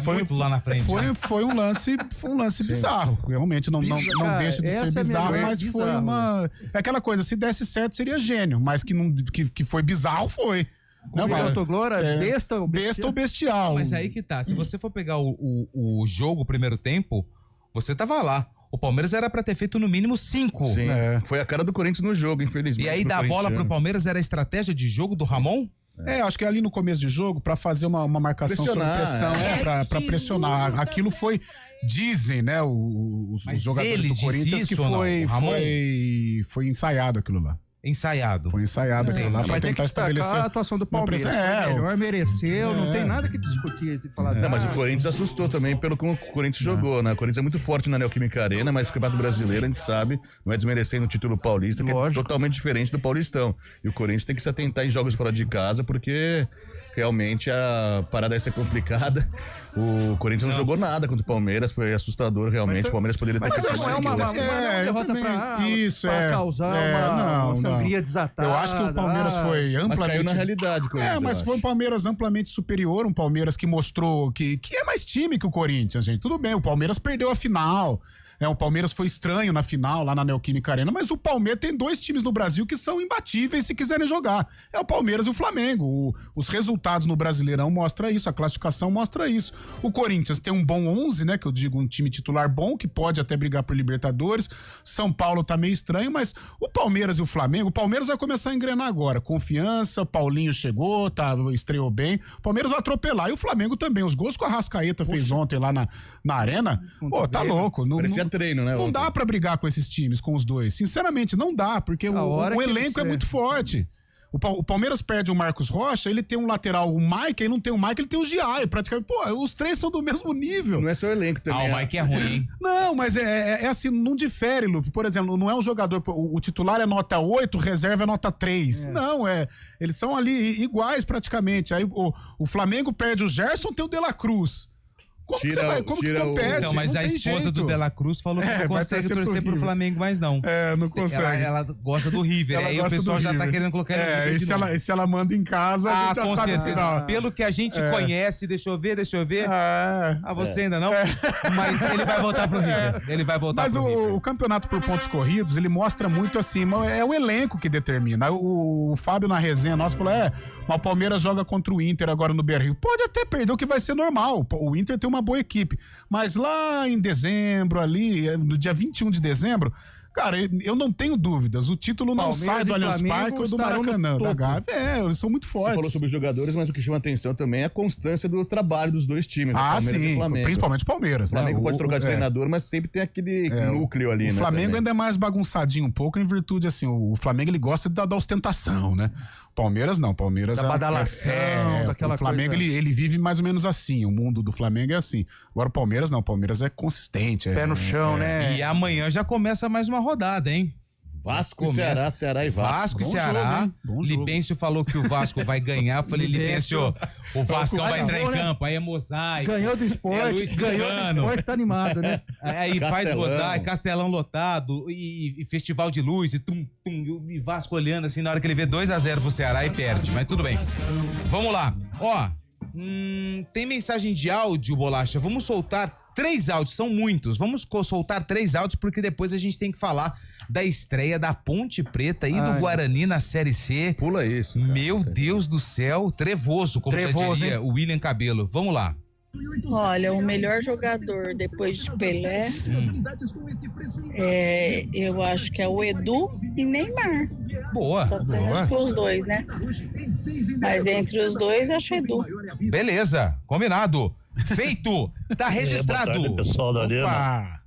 Foi muito lá na frente. Foi um lance bizarro. Realmente não deixa de ser bizarro, mas bizarro, foi uma... É aquela coisa, se desse certo seria gênio, mas que foi bizarro, foi. Não, besta ou bestial. Mas aí que tá, se você for pegar o jogo, o primeiro tempo, você tava lá. O Palmeiras era pra ter feito no mínimo 5. Sim, foi a cara do Corinthians no jogo, infelizmente. E aí dar a bola pro Palmeiras era a estratégia de jogo do Ramon? Acho que ali no começo de jogo, pra fazer uma marcação sob pressão, pra pressionar. Aquilo foi, dizem, né, os jogadores do Corinthians que foi ensaiado aquilo lá. Ensaiado. Foi ensaiado aquilo lá pra tentar estabelecer a atuação do Palmeiras. Mereceu, não tem nada que discutir. Mas o Corinthians assustou também pelo como o Corinthians jogou, né? O Corinthians é muito forte na Neoquímica Arena, mas o Campeonato Brasileiro, a gente sabe, não é desmerecendo o título paulista, que é totalmente diferente do Paulistão. E o Corinthians tem que se atentar em jogos fora de casa, porque realmente a parada vai ser complicada. O Corinthians não jogou nada contra o Palmeiras, foi assustador realmente. O Palmeiras poderia ter feito não é uma derrota pra causar uma sangria desatada. Eu acho que o Palmeiras foi amplamente... Mas caiu na realidade, Corinthians. Mas foi um Palmeiras amplamente superior, um Palmeiras que mostrou que é mais time que o Corinthians, gente. Tudo bem, o Palmeiras perdeu a final. O Palmeiras foi estranho na final, lá na Neoquímica Arena, mas o Palmeiras tem 2 times no Brasil que são imbatíveis se quiserem jogar. É o Palmeiras e o Flamengo. Os resultados no Brasileirão mostram isso, a classificação mostra isso. O Corinthians tem um bom 11, né, que eu digo, um time titular bom, que pode até brigar por Libertadores. São Paulo tá meio estranho, mas o Palmeiras e o Flamengo, o Palmeiras vai começar a engrenar agora. Confiança, Paulinho chegou, estreou bem. O Palmeiras vai atropelar. E o Flamengo também. Os gols que o Arrascaeta fez ontem lá na Arena, tá louco. Parecia treino, né? Não dá pra brigar com esses times, com os dois. Sinceramente, não dá, porque o elenco é muito forte. O Palmeiras perde o Marcos Rocha, ele tem um lateral, o Mike, aí não tem o Mike, ele tem o Giai, praticamente. Pô, os 3 são do mesmo nível. Não é só o elenco também. O Mike é ruim, hein? Não, mas é assim, não difere, Lupe. Por exemplo, não é um jogador, o titular é nota 8, o reserva é nota 3. Não, eles são ali iguais praticamente. Aí o Flamengo perde o Gerson, tem o De La Cruz. Como que compete? Então, mas a esposa do De La Cruz falou que não consegue torcer pro Flamengo mais não. Não consegue. Ela gosta do River, aí o pessoal já tá querendo colocar ela de novo. E se ela manda em casa, a gente já sabe. Certeza. Pelo que a gente conhece, deixa eu ver. Você ainda não? Mas ele vai voltar pro River. Mas o campeonato por pontos corridos, ele mostra muito assim, é o elenco que determina. O Fábio na resenha nossa falou, mas o Palmeiras joga contra o Inter agora no Beira-Rio. Pode até perder, o que vai ser normal. O Inter tem uma boa equipe. Mas lá em dezembro, ali, no dia 21 de dezembro, cara, eu não tenho dúvidas. O título não sai do Allianz Parque ou do Maracanã, da Gávea. Eles são muito fortes. Você falou sobre os jogadores, mas o que chama atenção também é a constância do trabalho dos dois times. Palmeiras e Flamengo. Principalmente o Palmeiras. O Flamengo pode trocar de treinador, mas sempre tem aquele núcleo ali, né? O Flamengo ainda é mais bagunçadinho um pouco, em virtude, assim, o Flamengo ele gosta da ostentação, né? Palmeiras não, Palmeiras da badalação, daquela o Flamengo coisa... ele vive mais ou menos assim, o mundo do Flamengo é assim. Agora o Palmeiras não, o Palmeiras é consistente. Pé no chão, né? E amanhã já começa mais uma rodada, hein? Vasco e Ceará, Ceará e Vasco. Vasco e Ceará. Libêncio falou que o Vasco vai ganhar. Eu falei, Libêncio, o Vascão vai entrar em campo. Aí é mosaico. Ganhou do Esporte, tá animado, né? Aí faz mosaico, Castelão lotado e festival de luz e Vasco olhando assim na hora que ele vê 2-0 pro Ceará e perde. Mas tudo bem. Vamos lá. Tem mensagem de áudio, Bolacha. Vamos soltar 3 áudios, são muitos. Vamos soltar 3 áudios porque depois a gente tem que falar da estreia da Ponte Preta e do Guarani na Série C. Pula isso. Cara. Meu Deus do céu, trevoso, como já diria o William Cabelo. Vamos lá. Olha, o melhor jogador depois de Pelé, eu acho que é o Edu e Neymar. Boa. Só temos os dois, né? Mas entre os dois, acho Edu. Beleza, combinado. Feito, tá registrado. Boa tarde, pessoal da Arena.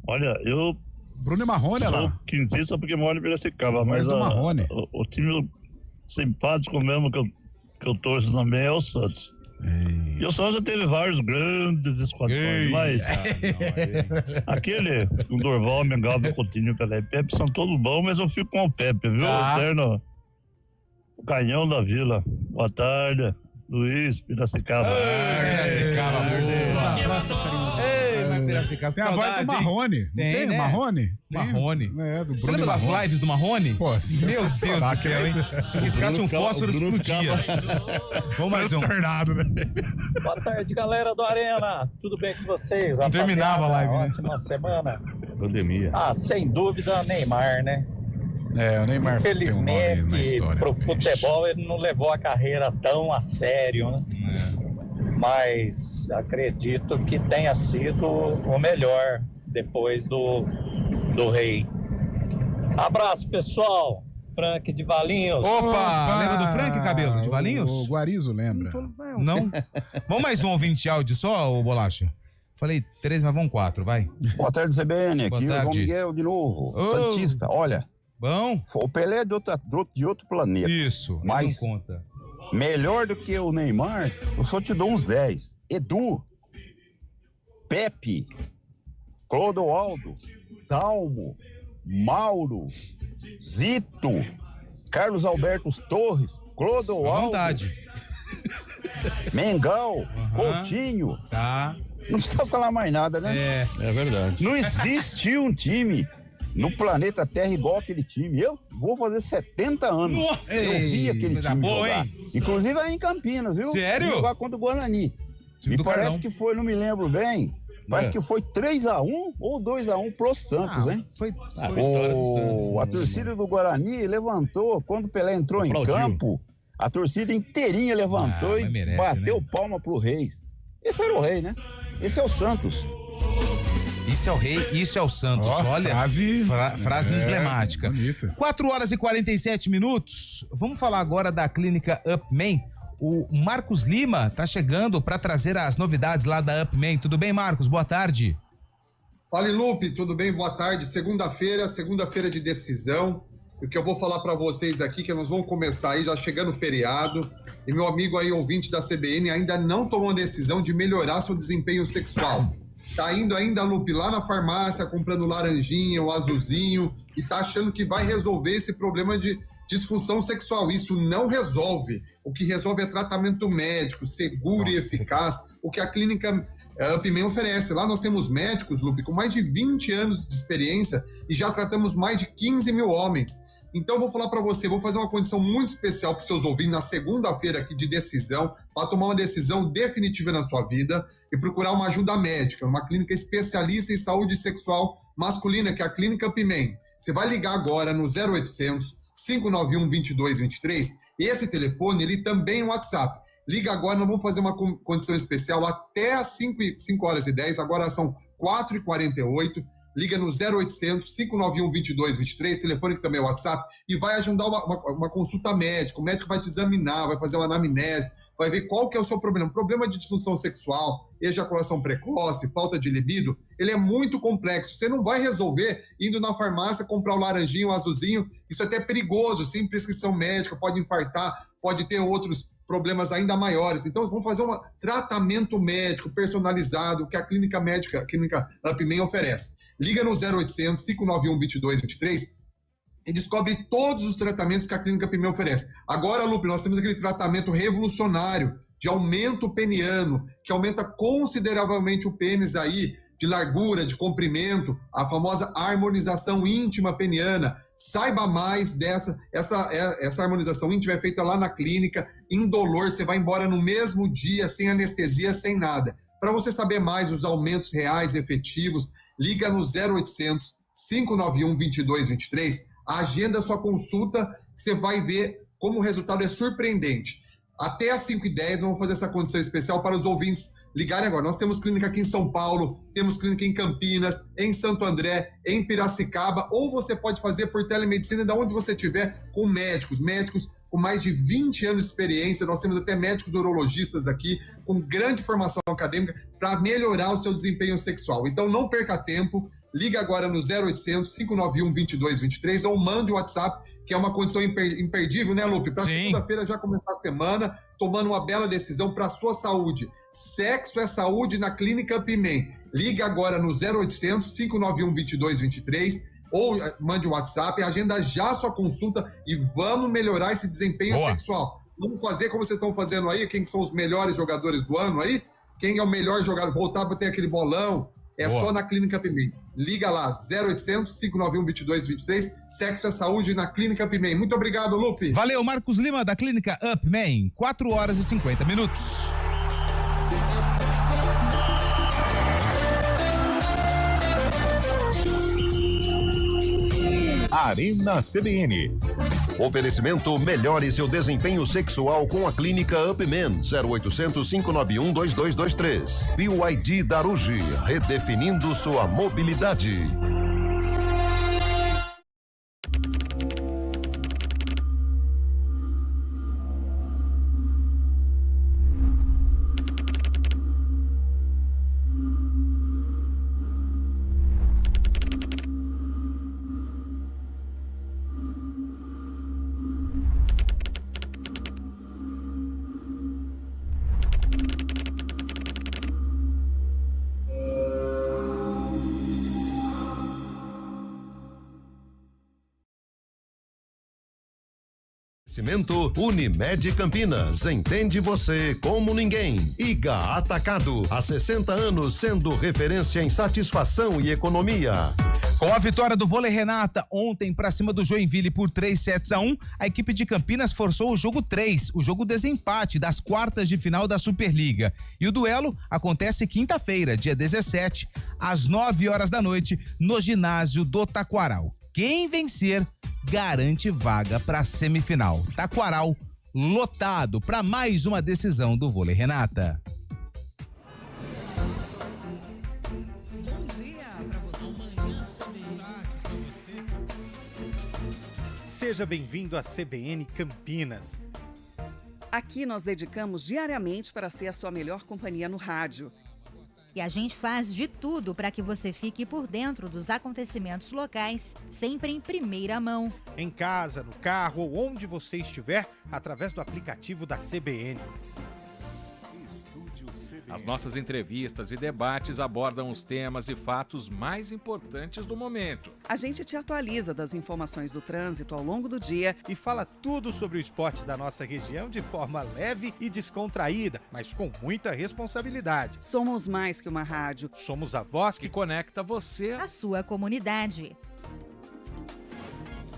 Olha, eu... Bruno e Marrone, sou quinzista porque moro em Piracicaba, mas o time simpático mesmo que eu torço também é o Santos. E o Santos já teve vários grandes esquadrões, mas aquele, o Dorval, Mengalva, Coutinho, Pelé e Pepe são todos bons, mas eu fico com o Pepe, viu? O Canhão da Vila. Boa tarde, Luiz, Piracicaba. Piracicaba, boa. Piracicaba, tem a voz do Marrone. Tem, né? Marrone? Marrone. Do Você lembra das lives do Marrone? Pô, meu Deus do céu, hein? Se riscasse um fósforo, explodia. Vamos mais um. Tornado, né? Boa tarde, galera do Arena. Tudo bem com vocês? Terminava a live, né? Ótima semana. Pandemia. Sem dúvida, Neymar, né? O Neymar. Infelizmente, pro futebol, ele não levou a carreira tão a sério, né? Mas acredito que tenha sido o melhor depois do Rei. Abraço, pessoal. Frank de Valinhos. Opa! Lembra do Frank, Cabelo? De Valinhos? O Guarizo lembra. Não? Vamos mais um ouvinte áudio só, ô Bolacha? Falei 3, mas vamos 4, vai. Boa tarde, CBN. Boa Aqui tarde. o João Miguel de novo. Santista, olha. Bom? O Pelé é de outro planeta. Isso, mas não conta. Melhor do que o Neymar, eu só te dou uns 10. Edu, Pepe, Clodoaldo, Dalmo, Mauro, Zito, Carlos Alberto Torres, Clodoaldo, Mengal, Coutinho. Tá. Não precisa falar mais nada, né? É verdade. Não existe um time no planeta Terra igual aquele time. Eu vou fazer 70 anos. Nossa, eu vi aquele time jogar. Inclusive aí em Campinas, viu? Sério? Jogar contra o Guarani. Me parece que foi, não me lembro bem, Parece que foi 3-1 ou 2-1 pro Santos, hein? Foi vitória do Santos. A torcida do Guarani levantou, quando o Pelé entrou em campo, a torcida inteirinha levantou e merece, bateu palma pro Rei. Esse era o Rei, né? Esse é o Santos. Isso é o Rei, isso é o Santos. Olha, frase emblemática. Bonita. 4h47. Vamos falar agora da clínica Upman. O Marcos Lima tá chegando para trazer as novidades lá da Upman. Tudo bem, Marcos? Boa tarde. Fala, Lupe, tudo bem? Boa tarde. Segunda-feira de decisão. O que eu vou falar para vocês aqui, que nós vamos começar aí, já chegando o feriado, e meu amigo aí, ouvinte da CBN, ainda não tomou a decisão de melhorar seu desempenho sexual. Tá indo ainda, Lupe, lá na farmácia, comprando laranjinha, o azulzinho, e tá achando que vai resolver esse problema de disfunção sexual. Isso não resolve. O que resolve é tratamento médico, seguro e eficaz, o que a clínica Upman oferece. Lá nós temos médicos, Lupe, com mais de 20 anos de experiência e já tratamos mais de 15 mil homens. Então, eu vou falar para você, vou fazer uma condição muito especial para seus ouvintes na segunda-feira aqui de decisão, para tomar uma decisão definitiva na sua vida e procurar uma ajuda médica, uma clínica especialista em saúde sexual masculina, que é a Clínica Upman. Você vai ligar agora no 0800 591 2223. Esse telefone, ele também é um WhatsApp. Liga agora, nós vamos fazer uma condição especial até às 5h10, agora são 4h48. Liga no 0800 591 2223, telefone que também é WhatsApp, e vai agendar uma consulta médica. O médico vai te examinar, vai fazer uma anamnese, vai ver qual que é o seu problema. Problema de disfunção sexual, ejaculação precoce, falta de libido, ele é muito complexo. Você não vai resolver indo na farmácia comprar o laranjinho, o azulzinho. Isso é até perigoso, sem prescrição médica, pode infartar, pode ter outros problemas ainda maiores. Então, vamos fazer um tratamento médico personalizado que a clínica médica, a clínica Upman oferece. Liga no 0800 591 2223 e descobre todos os tratamentos que a clínica Upman oferece. Agora, Lupe, nós temos aquele tratamento revolucionário de aumento peniano, que aumenta consideravelmente o pênis aí, de largura, de comprimento, a famosa harmonização íntima peniana. Saiba mais dessa, essa harmonização íntima é feita lá na clínica, indolor, você vai embora no mesmo dia, sem anestesia, sem nada. Para você saber mais os aumentos reais, efetivos, liga no 0800 591 2223, agenda sua consulta, você vai ver como o resultado é surpreendente. Até às 5h10 vamos fazer essa condição especial para os ouvintes ligarem agora. Nós temos clínica aqui em São Paulo, temos clínica em Campinas, em Santo André, em Piracicaba, ou você pode fazer por telemedicina de onde você estiver, com médicos com mais de 20 anos de experiência. Nós temos até médicos urologistas aqui, com grande formação acadêmica, para melhorar o seu desempenho sexual. Então não perca tempo, liga agora no 0800 591 2223 ou mande o WhatsApp, que é uma condição imperdível, né, Lupe? Para segunda-feira já começar a semana, tomando uma bela decisão para a sua saúde. Sexo é saúde na Clínica Upman. Liga agora no 0800 591 2223 ou mande o WhatsApp, agenda já sua consulta e vamos melhorar esse desempenho sexual. Vamos fazer como vocês estão fazendo aí, quem são os melhores jogadores do ano aí? Quem é o melhor jogador? Voltar para ter aquele bolão. Só na Clínica Upman. Liga lá, 0800 591 2223. Sexo é saúde na Clínica Upman. Muito obrigado, Lupe. Valeu, Marcos Lima, da Clínica Upman. 4h50. Arena CBN. Oferecimento: melhore seu desempenho sexual com a Clínica Upman. 0800 591 2223. BYD Darugi, redefinindo sua mobilidade. Oferecimento: Unimed Campinas. Entende você como ninguém. Iga Atacado. Há 60 anos sendo referência em satisfação e economia. Com a vitória do Vôlei Renata ontem para cima do Joinville por 3-1, a equipe de Campinas forçou o jogo 3, o jogo desempate das quartas de final da Superliga. E o duelo acontece quinta-feira, dia 17, às 9h da noite, no ginásio do Taquaral. Quem vencer garante vaga para a semifinal. Taquaral lotado para mais uma decisão do Vôlei Renata. Seja bem-vindo à CBN Campinas. Aqui nós dedicamos diariamente para ser a sua melhor companhia no rádio. E a gente faz de tudo para que você fique por dentro dos acontecimentos locais, sempre em primeira mão. Em casa, no carro ou onde você estiver, através do aplicativo da CBN. As nossas entrevistas e debates abordam os temas e fatos mais importantes do momento. A gente te atualiza das informações do trânsito ao longo do dia e fala tudo sobre o esporte da nossa região de forma leve e descontraída, mas com muita responsabilidade. Somos mais que uma rádio. Somos a voz que conecta você à sua comunidade.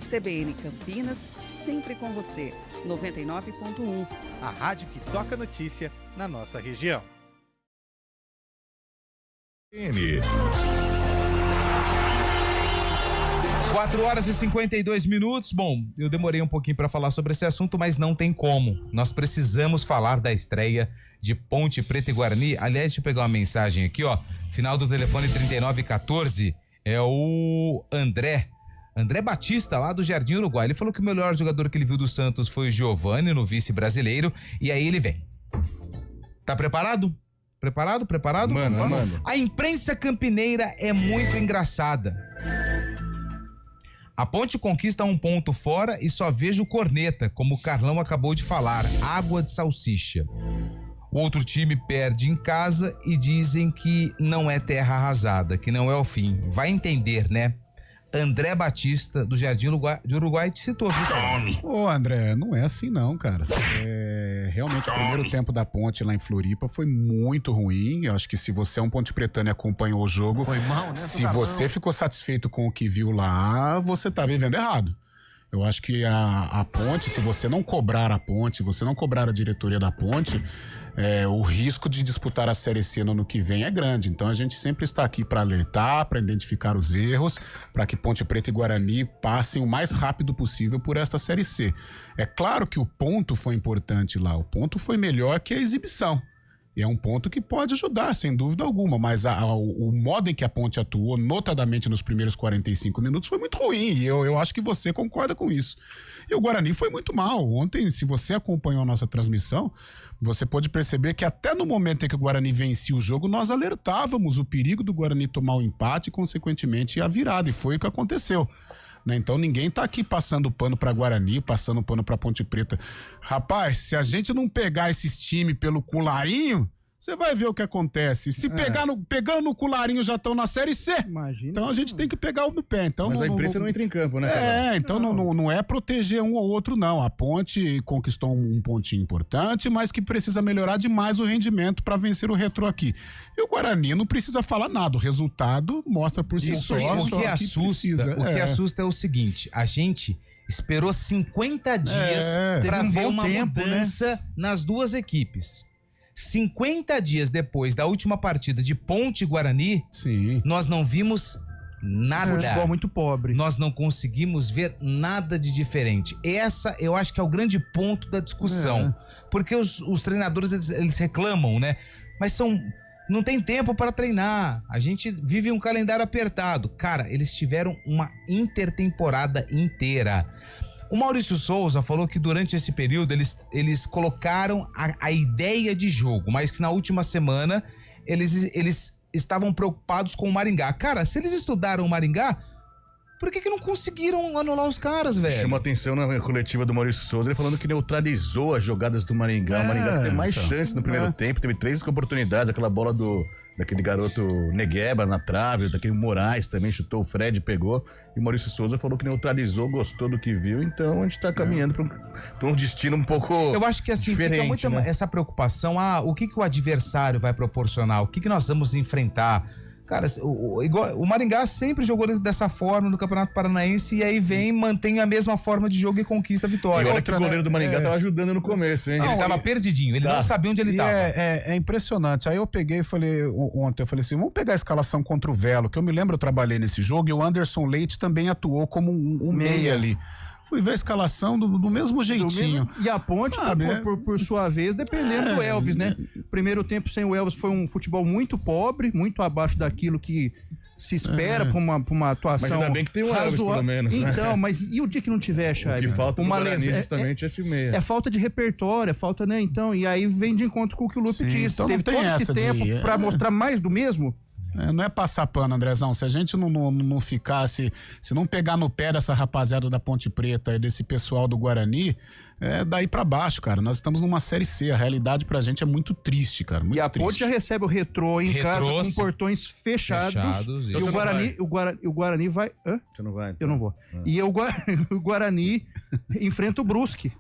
CBN Campinas, sempre com você. 99.1. A rádio que toca notícia na nossa região. 4h52. Bom, eu demorei um pouquinho para falar sobre esse assunto, mas não tem como. Nós precisamos falar da estreia de Ponte Preta e Guarani. Aliás, deixa eu pegar uma mensagem aqui, ó. Final do telefone 3914 é o André Batista, lá do Jardim Uruguai. Ele falou que o melhor jogador que ele viu do Santos foi o Giovani, no vice brasileiro, e aí ele vem. Tá preparado? Preparado? Mano. A imprensa campineira é muito engraçada. A Ponte conquista um ponto fora e só vejo corneta, como o Carlão acabou de falar, água de salsicha. O outro time perde em casa e dizem que não é terra arrasada, que não é o fim. Vai entender, né? André Batista, do Jardim de Uruguai, te citou. Ô, André, não é assim não, cara. Realmente, o primeiro tempo da Ponte lá em Floripa foi muito ruim. Eu acho que se você é um Ponte Pretano e acompanhou o jogo, foi mal, né? Se você ficou satisfeito com o que viu lá, você tá vivendo errado. Eu acho que a Ponte, se você não cobrar a Ponte, se você não cobrar a diretoria da Ponte, o risco de disputar a Série C no ano que vem é grande. Então a gente sempre está aqui para alertar, para identificar os erros, para que Ponte Preta e Guarani passem o mais rápido possível por esta Série C. É claro que o ponto foi importante lá, o ponto foi melhor que a exibição. E é um ponto que pode ajudar, sem dúvida alguma, mas o modo em que a Ponte atuou, notadamente nos primeiros 45 minutos, foi muito ruim, e eu acho que você concorda com isso. E o Guarani foi muito mal. Ontem, se você acompanhou a nossa transmissão, você pode perceber que até no momento em que o Guarani vencia o jogo, nós alertávamos o perigo do Guarani tomar o empate e, consequentemente, a virada, e foi o que aconteceu. Então ninguém tá aqui passando pano pra Guarani, passando pano pra Ponte Preta. Rapaz, se a gente não pegar esses times pelo colarinho, você vai ver o que acontece. Se pegando no colarinho já estão na Série C. Imagina. Então a gente tem que pegar o no pé. Então, mas a imprensa não entra em campo, né? Então não é proteger um ou outro, não. A Ponte conquistou um pontinho importante, mas que precisa melhorar demais o rendimento para vencer o Retrô aqui. E o Guarani não precisa falar nada. O resultado mostra por si só. O que assusta é o seguinte: a gente esperou 50 dias para ver uma mudança nas duas equipes. 50 dias depois da última partida de Ponte Guarani, nós não vimos nada. Futebol muito pobre. Nós não conseguimos ver nada de diferente. Essa, eu acho que é o grande ponto da discussão. Porque os treinadores, eles reclamam, né? Mas não tem tempo para treinar. A gente vive um calendário apertado. Cara, eles tiveram uma intertemporada inteira. O Maurício Souza falou que durante esse período eles colocaram a ideia de jogo, mas que na última semana eles estavam preocupados com o Maringá. Cara, se eles estudaram o Maringá, por que não conseguiram anular os caras, velho? Chamou atenção na coletiva do Maurício Souza, ele falando que neutralizou as jogadas do Maringá. O Maringá teve mais chances no primeiro tempo, teve 3 oportunidades, aquela bola daquele garoto Negueba na trave, daquele Moraes também chutou, o Fred pegou, e o Maurício Souza falou que neutralizou, gostou do que viu, então a gente tá caminhando pra um destino um pouco Eu acho que assim, diferente, fica muito essa preocupação, o que o adversário vai proporcionar, o que nós vamos enfrentar. Cara, o Maringá sempre jogou dessa forma no Campeonato Paranaense e aí mantém a mesma forma de jogo e conquista a vitória. E olha que o goleiro do Maringá tava ajudando no começo, hein? Ele tava perdidinho, ele não sabia onde ele tava. É impressionante. Aí eu peguei e falei, ontem eu falei assim, vamos pegar a escalação contra o Velo, que eu me lembro, eu trabalhei nesse jogo e o Anderson Leite também atuou como um meia ali. Fui ver a escalação do mesmo jeitinho. E a Ponte, por sua vez, dependendo do Elvis, né? Primeiro tempo sem o Elvis foi um futebol muito pobre, muito abaixo daquilo que se espera pra uma atuação. Mas ainda bem que tem o Elvis, pelo menos. Então, mas e o dia que não tiver, Chay? O que falta uma lesão justamente esse meia. É falta de repertório, é falta, né? Então, e aí vem de encontro com o que o Lupe disse. Então teve todo esse tempo pra mostrar mais do mesmo. Não é passar pano, Andrezão. Se a gente não ficasse, se não pegar no pé dessa rapaziada da Ponte Preta e desse pessoal do Guarani, é daí pra baixo, cara. Nós estamos numa Série C. A realidade pra gente é muito triste, cara. Muito e a triste. Ponte já recebe o Retrô em casa com portões fechados. E o Guarani vai... Hã? Você não vai? Eu não vou. E o Guarani enfrenta o Brusque.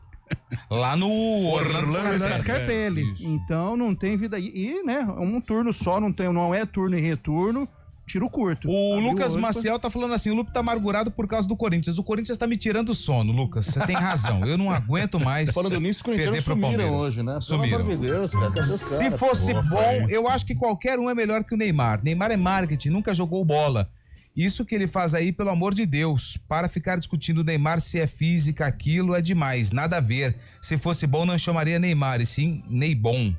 Lá no Orlando Scarpelli. Então não tem vida aí. E, né, um turno só, não é turno e retorno. Tiro curto. O Lucas Maciel tá falando assim, o Lupe tá amargurado por causa do Corinthians. O Corinthians tá me tirando o sono, Lucas. Você tem razão. Eu não aguento mais. Falando nisso, os corintianos sumiram hoje, né? Sumiram. Pelo amor de Deus, cara. Se fosse bom, eu acho que qualquer um é melhor que o Neymar. Neymar é marketing, nunca jogou bola. Isso que ele faz aí, pelo amor de Deus, para ficar discutindo o Neymar se é física, aquilo é demais, nada a ver. Se fosse bom, não chamaria Neymar, e sim Neybom.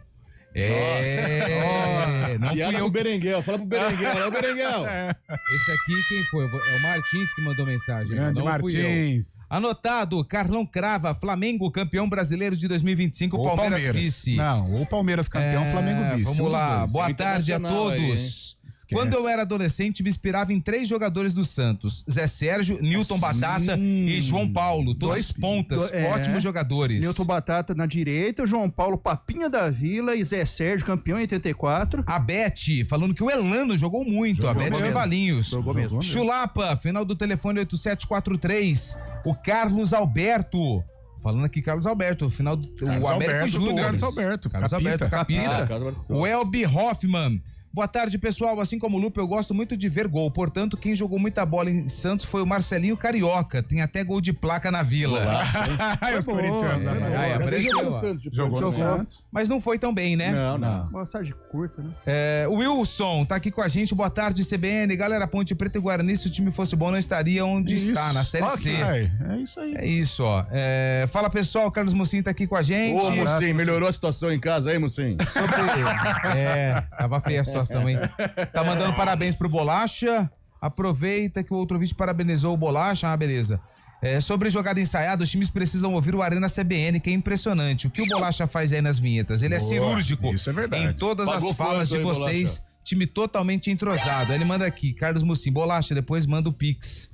Não fui eu. Berenguel, fala pro Berenguel, olha o Berenguel. Esse aqui quem foi? É o Martins que mandou mensagem. Grande Martins. Anotado, Carlão crava, Flamengo campeão brasileiro de 2025, Palmeiras vice. Não, o Palmeiras campeão, Flamengo vice. Vamos lá, boa tarde a todos. Quando eu era adolescente, me inspirava em 3 jogadores do Santos: Zé Sérgio, Newton Batata e João Paulo. Dois pontas, ótimos jogadores. Newton Batata na direita, João Paulo Papinha da Vila e Zé Sérgio, campeão em 84. A Beth, falando que o Elano jogou muito. A Beth de Valinhos. Jogou mesmo. Chulapa, final do telefone 8743. O Carlos Alberto. Falando aqui, Carlos Alberto, final do... o Américo Júnior. Carlos Alberto, Capita. O Elbi Hoffman. Boa tarde, pessoal. Assim como o Lupe, eu gosto muito de ver gol. Portanto, quem jogou muita bola em Santos foi o Marcelinho Carioca. Tem até gol de placa na Vila. Os corintianos. Jogou no Santos. Mas não foi tão bem, né? Não. Uma mensagem curta, né? O Wilson tá aqui com a gente. Boa tarde, CBN. Galera, Ponte Preta e Guarani, se o time fosse bom, não estaria onde está, na Série C. É isso aí. É isso, ó. Fala, pessoal. Carlos Mucim tá aqui com a gente. Ô, Mucim, melhorou a situação em casa aí, Mucim? Tava feia a situação. Hein? Tá mandando parabéns pro Bolacha. Aproveita que o outro vídeo parabenizou o Bolacha. Beleza. Sobre jogada ensaiada, os times precisam ouvir o Arena CBN, que é impressionante. O que o Bolacha faz aí nas vinhetas? Ele é cirúrgico. Isso é verdade. Em todas as falas de vocês. Bolacha. Time totalmente entrosado. Aí ele manda aqui, Carlos Mucim, Bolacha, depois manda o Pix.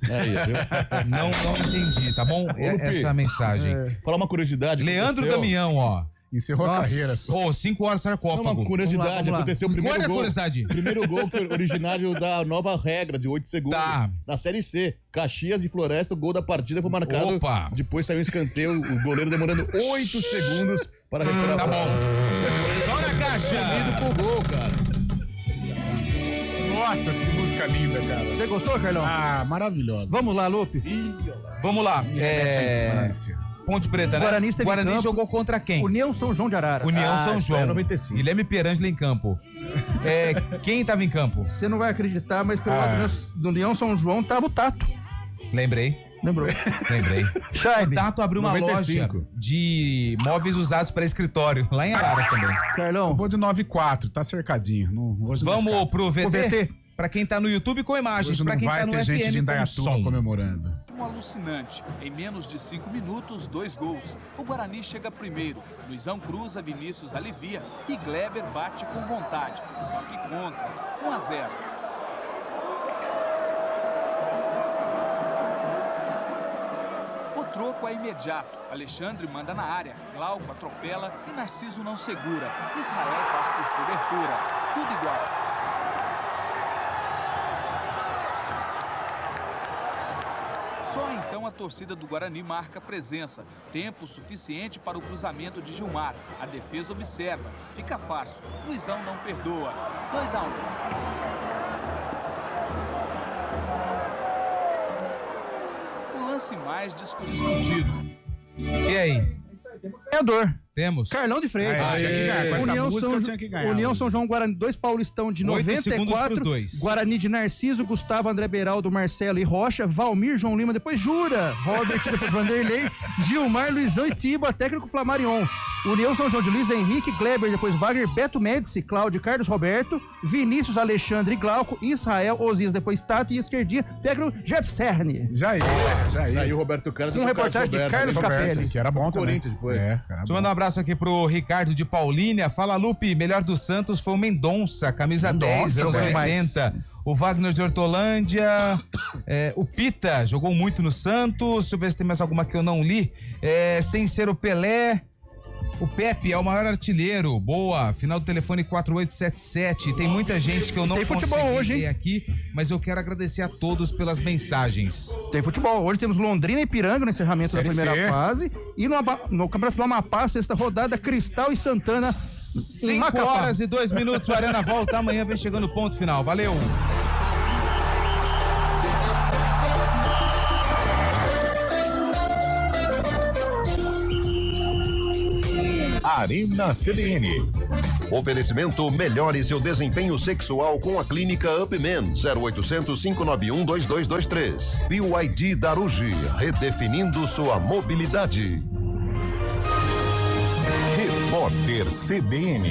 Não entendi, tá bom? Essa mensagem. Falar uma curiosidade. Leandro Damião, ó. Encerrou a carreira. 5 horas sarcófago. Uma curiosidade, aconteceu o primeiro gol. Curiosidade? Primeiro gol originário da nova regra de 8 segundos. Na Série C. Caxias de Floresta, o gol da partida foi marcado. Depois saiu um escanteio, o goleiro demorando 8 segundos para recuperar a bola. Só na caixa! Pro gol, cara. Nossa, que música linda, cara. Você gostou, Carlão? Maravilhosa. Vamos lá, Lupe. Vamos lá. Infância. Ponte Preta, né? Guarani jogou contra quem? União São João de Araras. União São João. 95. Guilherme Pierangeli em campo. Quem tava em campo? Você não vai acreditar, mas pelo lado do União São João tava o Tato. Lembrei. Lembrou? Lembrei. O Tato abriu uma 95. Loja de móveis usados para escritório, lá em Araras também. Carlão. Eu vou de 9,4, tá cercadinho. Vamos pro VT? Pra quem tá no YouTube com imagens, pra quem tá no vai ter gente de Indaiatuba comemorando. Alucinante. Em menos de 5 minutos, 2 gols. O Guarani chega primeiro. Luizão cruza, Vinícius alivia e Gleber bate com vontade. Só que contra. 1-0. O troco é imediato. Alexandre manda na área. Glauco atropela e Narciso não segura. Israel faz por cobertura. Tudo igual. Só então a torcida do Guarani marca presença. Tempo suficiente para o cruzamento de Gilmar. A defesa observa. Fica fácil. Luizão não perdoa. 2-1. vice-mais discutido. E aí? Ganhador. Temos. Carlão de Freitas. Tinha que ganhar. Com essa música eu tinha que ganhar. União São João Guarani, 2 Paulistão de 94. Guarani de Narciso, Gustavo, André Beraldo, Marcelo e Rocha, Valmir, João Lima, depois Jura, Robert, depois Vanderlei, Gilmar, Luizão e Tiba, técnico Flamarion. União São João de Luiz Henrique, Kleber, depois Wagner, Beto Médici, Cláudio, Carlos Roberto, Vinícius, Alexandre, Glauco, Israel, Osias, depois Tato e Esquerdinha, técnico Jeff Cerny. Já ia. Saiu o Roberto Carlos. Com reportagem de Carlos Capelli. Que era bom também. Corinthians depois. Deixa eu mandar um abraço aqui pro Ricardo de Paulínia. Fala, Lupe, melhor do Santos foi o Mendonça, camisa 10, anos 80. O Wagner de Hortolândia, o Pita, jogou muito no Santos. Deixa eu ver se tem mais alguma que eu não li. Sem ser o Pelé. O Pepe é o maior artilheiro. Boa. Final do telefone 4877. Tem muita gente que eu não futebol hoje, hein? Aqui, mas eu quero agradecer a todos pelas mensagens. Tem futebol. Hoje temos Londrina e Ipiranga no encerramento da primeira fase. E no Campeonato do Amapá, sexta rodada, Cristal e Santana em Macapá. 5 horas e 2 minutos. O Arena volta amanhã, vem chegando o ponto final. Valeu. Arena CBN. Oferecimento: melhore seu desempenho sexual com a clínica Upman, 0800 591 2223. BYD Darugi, redefinindo sua mobilidade. Repórter CBN.